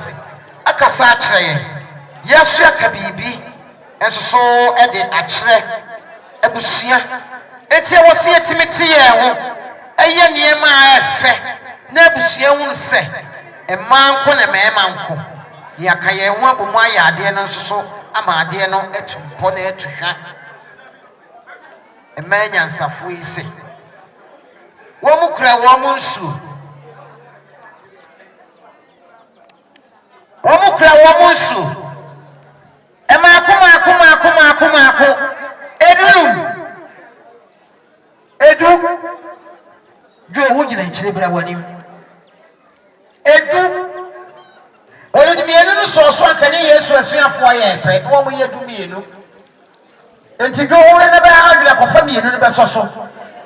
akasa akyerɛ yesu akabibi enso so de akyerɛ abusua eti wo se etimiti ye ho eye niema a efe na busua hu se e manko na me manko ya kaye hu abomu ayade no nso ama ade no etumpo na etuhwa e manya nsafo ise wo mu kura wo mu nsu e maako edu jo wo gina nchire bra wani edu wole de mienu no so akane Yesu asuafo aye pe wo mo yedu mienu enti jo wo na ba adwela kofa mienu no be so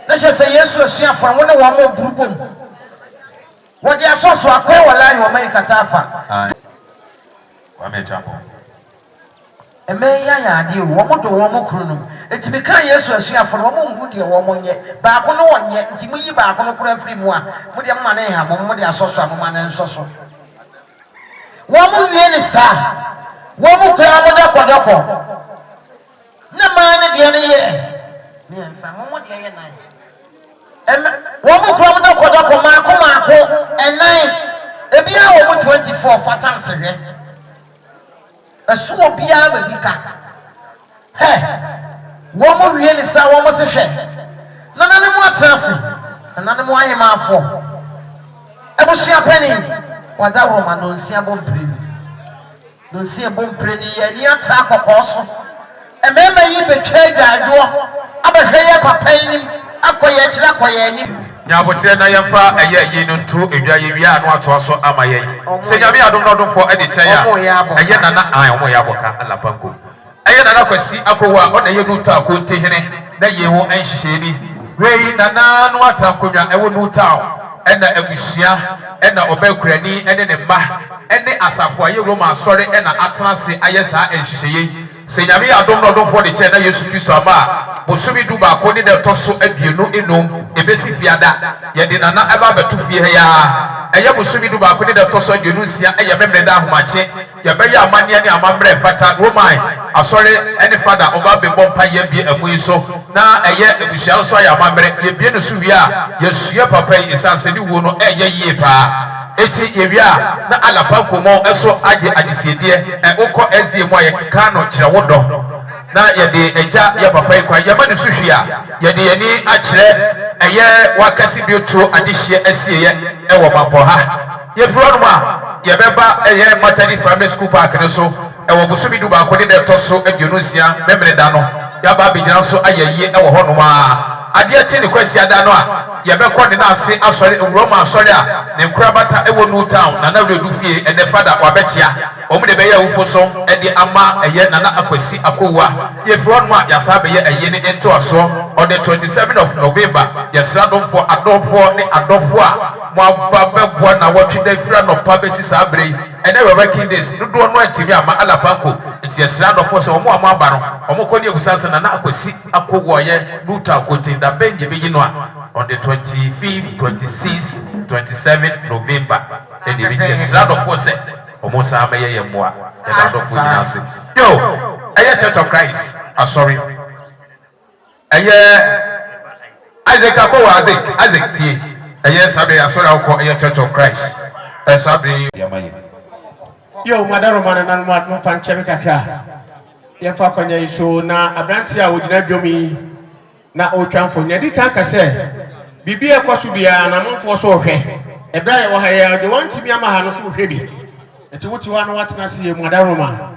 na che se Yesu asuafo wo ne wo mo burubom wo de asoso akwa wallahi wo mai katafa wa me champo emeya ya ade wo mo do wo mo krunum enti me kan Yesu asuafo wo mo hu de wo mo nye ba ko no wonye enti mu yi ba ko no kura firi mu a mo de ma na ha mo de asoso amoma na nsoso wo mo wie ni sa wo mo kura mo doko na ma na de ne ye ni ensa mo de ye nan wo mo kura mo doko maako enan ebia wo mo 24 fatam se hwe esuo bia ba bika wo mo wie ni sa wo mo se hwe nanane mo atrase nanane mo ayemafo ebusia pani wada roma no nsia bompre ni ye ni ata kokoso emema yi betwa dwado abahwe papa nim akoye kira koye ni nyabote na yemfa eye no nto edwa ye wi anu ato so ama ye se nyame adom no domfo ede kyen ya eye nana an omo ya boka alapanko eye nana Akwasi Akowuah o na ye Newtown Kontihene na ye ho anhihye ni wei nana no atankonwa ewo Newtown ena abusia ena obakurani ene ne mma ene asafo aye Roma asore ena atrase aye saa anhihye se nyame adom no domfo de kyen na Yesu Kristo ama bosumi duba ko ni de toso aduenu enum ebesi fiada ye de nana eba betu fie he ya eye bosumi duba ko ni de toso aduenu sia eye memre da ahomache ye be ya amane ne amamre fata Roman asore ene fada oba be bompa ye bi amu so na eye ebusia so ya amamre ye bie no su wi a ye sua papa yi isanse ni wo no eye yie pa eti ewia na alapanko mo eso age adisiedie ukọ SDA mo ye ka no kire wodo na ye de eja ye papa yi kwa ye ma ne suhwia ye de yani a kire eye wakasi bioto adihye asieye ewo Mampong ha ye furo no ma ye beba eye maternity primary school park ne so ewo busumi duba ko de toso aduonusia memre da no ya ba bigina so ayeye ewo ho no ma ade achi ne kwasi ada no a ye be ko de na ase asori Roma asori a ne kurabata ewo Newtown na redu fie ene fada wabechia omu de be ya ufo so e de ama eye nana Akwasi Akowuah ye fro no a ya sa be ye eye ne ento aso on the 27th of November ye sradom for adofo ne adofo a mo ababbo na wotwe da fira no pa be sisa abrei ene we working days dodo no atimi ama alapanko ti ye sradofo so omo aba no omo ko ne egusanse nana Akwasi Akowuah ye Newtown Kontihene benje be yino a on the 25th 26th 27th November and the biggest round of force almost a mayor more than out of finance. Yo, I Church of Christ. Sorry. Isaac Akowuah Isaac T. Yes, I saw our Church of Christ. Yo, Madam Roman and Martin Fan Chemicatra. Yafa Konya iso na Abrantia Ujina Biomi na Otran for Nedika say. Bibi ekwasu bia na monfo so hwe ebra ye wo ha ye de wanti mi ama ha no so hwe bi eti wuti wa no watena sie Madam Roma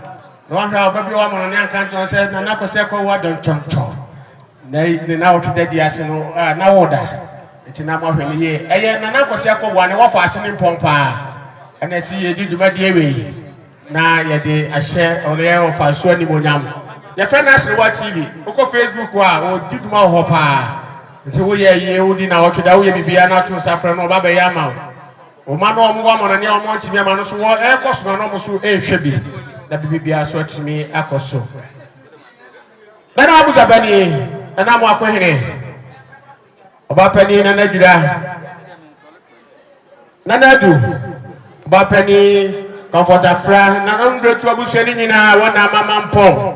no wa hwa obabi wa mo ne anka nto se na Akwasi Akowuah Dwontwotwo na wotu dadi ase no na woda eti na ma hwe ye eye na Akwasi Akowuah ne wo fa ase ne mpompa ana si ye diduma de ewe na ye de ahye ono ye wo fa so ani monyam ye fa na asre wa TV uko Facebook wa o diduma ho pa nti wo ye udi na wotu da wo ye bibia na to safra no ba be ya ma o ma no omo wa mo na ne omo ntimi ama no so wo koso na no mo so hwe bi na bibia so atimi akoso na abuza bani na mo akohene oba pani na nadira na nadu oba pani comfort afra na no ndo tu abusu ni nyina wona Mampong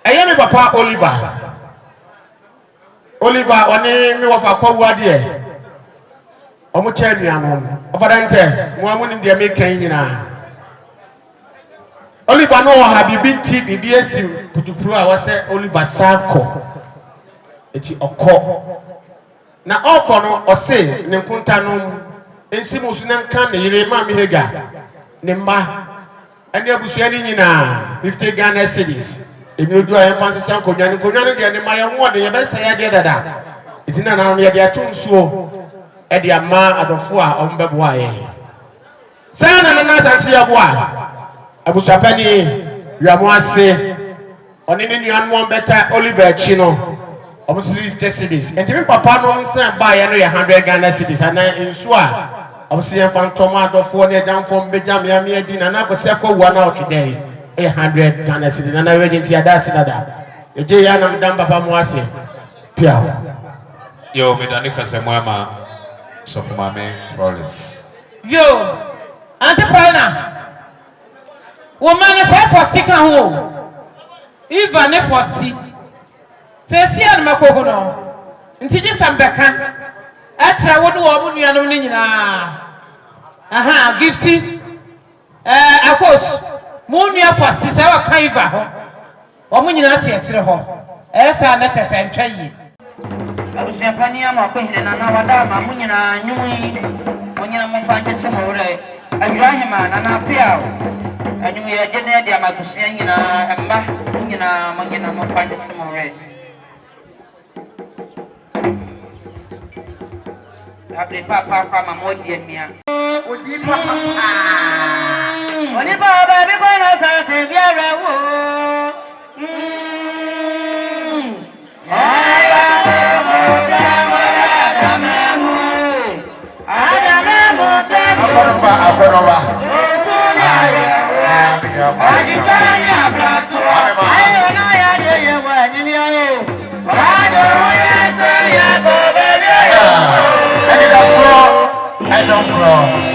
eye me papa Oliver oni mi wo fa Akowuah de omo champion ofadante mo amu ni de me kan nyina Oliver no ha bibinti bibiesi putupuru a wase Oliver Sako eti okọ na okọ no ose ne nkunta no ensi musu na nka ne yire ma me hega ne mba ani abusua ni nyina 50 Ghana cedis emi odu ayen fancy san konwa ne de ne ma ye ho de ye be se ye de dada eti na na ye de atonsuo e de ama adofo a ombebo aye sana na santi ya boa abusapani wiamo ase oni ni nuan mo beta Oliver Chino omo 50 cedis enti me papa no nsan ba ye no ye 100 Ghana cedis ana ensu a omo se ye fantom adofo ne danfo mbejam ya me adi na ko se ko wa na today 100 Ghana cedis na we jinti ada sidada eje ya na mdam papa mo ase pia yo me dani kase mo ama Sofumame Florence yo antepana woman say for stick ho even if for see say see an makogo no nti je sambeka atra wo do wo nuanom ni nyina aha gifty akos mo nua for see say wa kan iva ho wo mo nyina ate akire ho esa na tese ntwayi abusua pania ma ko hire na wada ma mo nyina nyui mo nyina mo fa nche mo re Ibrahima na na pia anyu ye gene dia mabusia nyina emba nyina mangina mo fa nche mo re abre papa kwa mamodi mia odi papa oni baba bi ko na sa se biara wo Akonoba I don't know.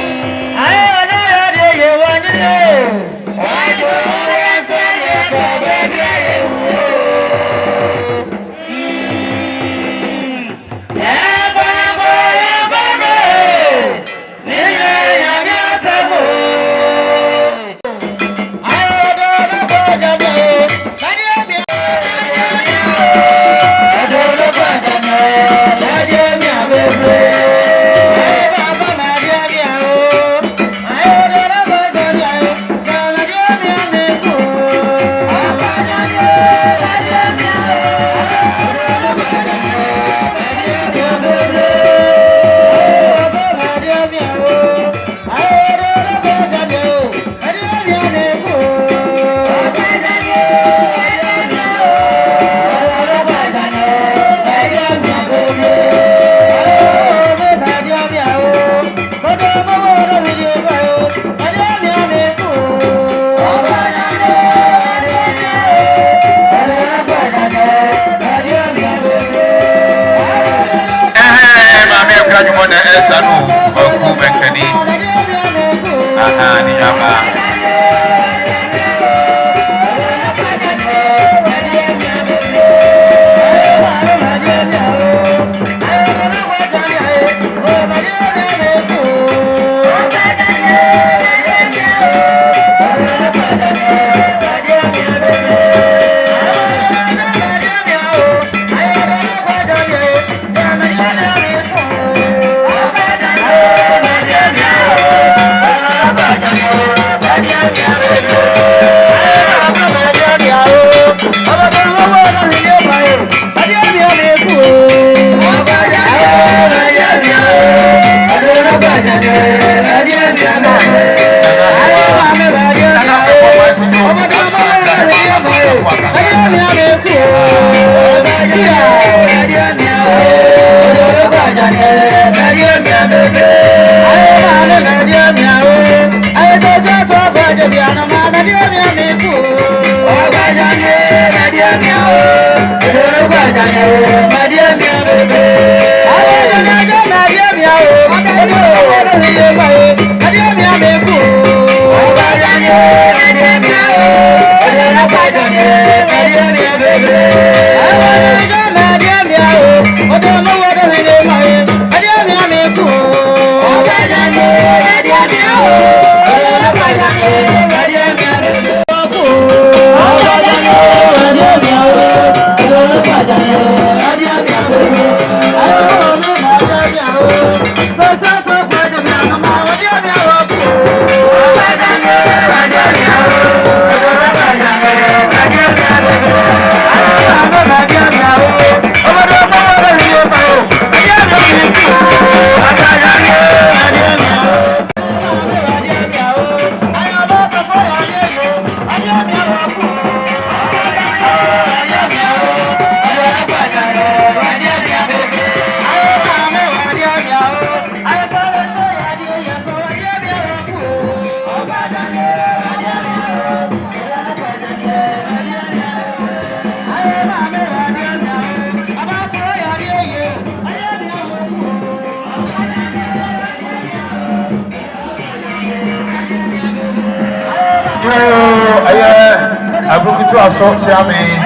Abukutu aso Chami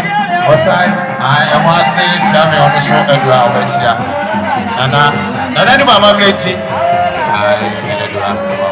Osai I want to say Chami on the show Edward Alexia Nana ni mama Meti Edward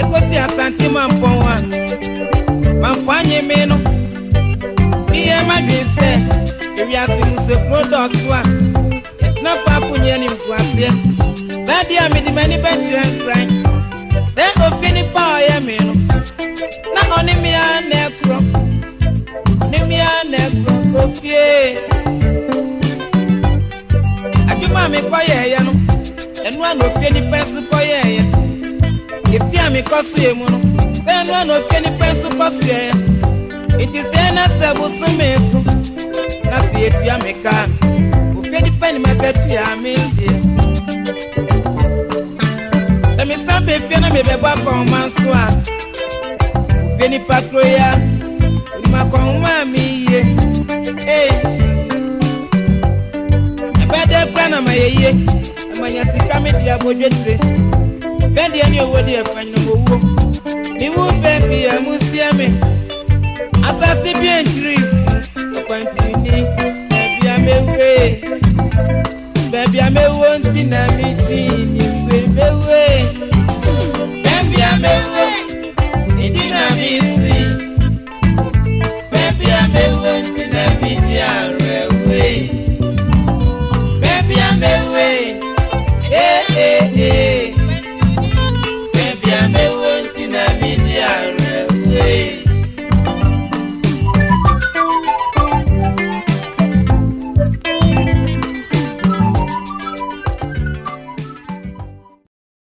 Akwasi Asante Mampong Mampong Newtown Kontihene we are seeing the products one. It's not for Kunyani Mkwasi. Sadia me the many veterans crying. Say Opini Power Yamino. Not only me and Necro. Only a Necro Coffee. Ajumami Koye Yano. And one of Penny Pencil Koye. If you are me Kosuemono, then one of Penny Pencil Kosuye. It is an astable sumeso. Nasi yetu ya meka Ufeni pani maketu ya minzi Semi sampe fiana mebeba kwa umanswa Ufeni pakro ya Ulima kwa umamiye Hey Ebede prana mayeye Amanyasika meti ya bojwetre Fendi ya niyo wodi ya fanyo mwowo Miwu pepi ya musiame Asasi bien trip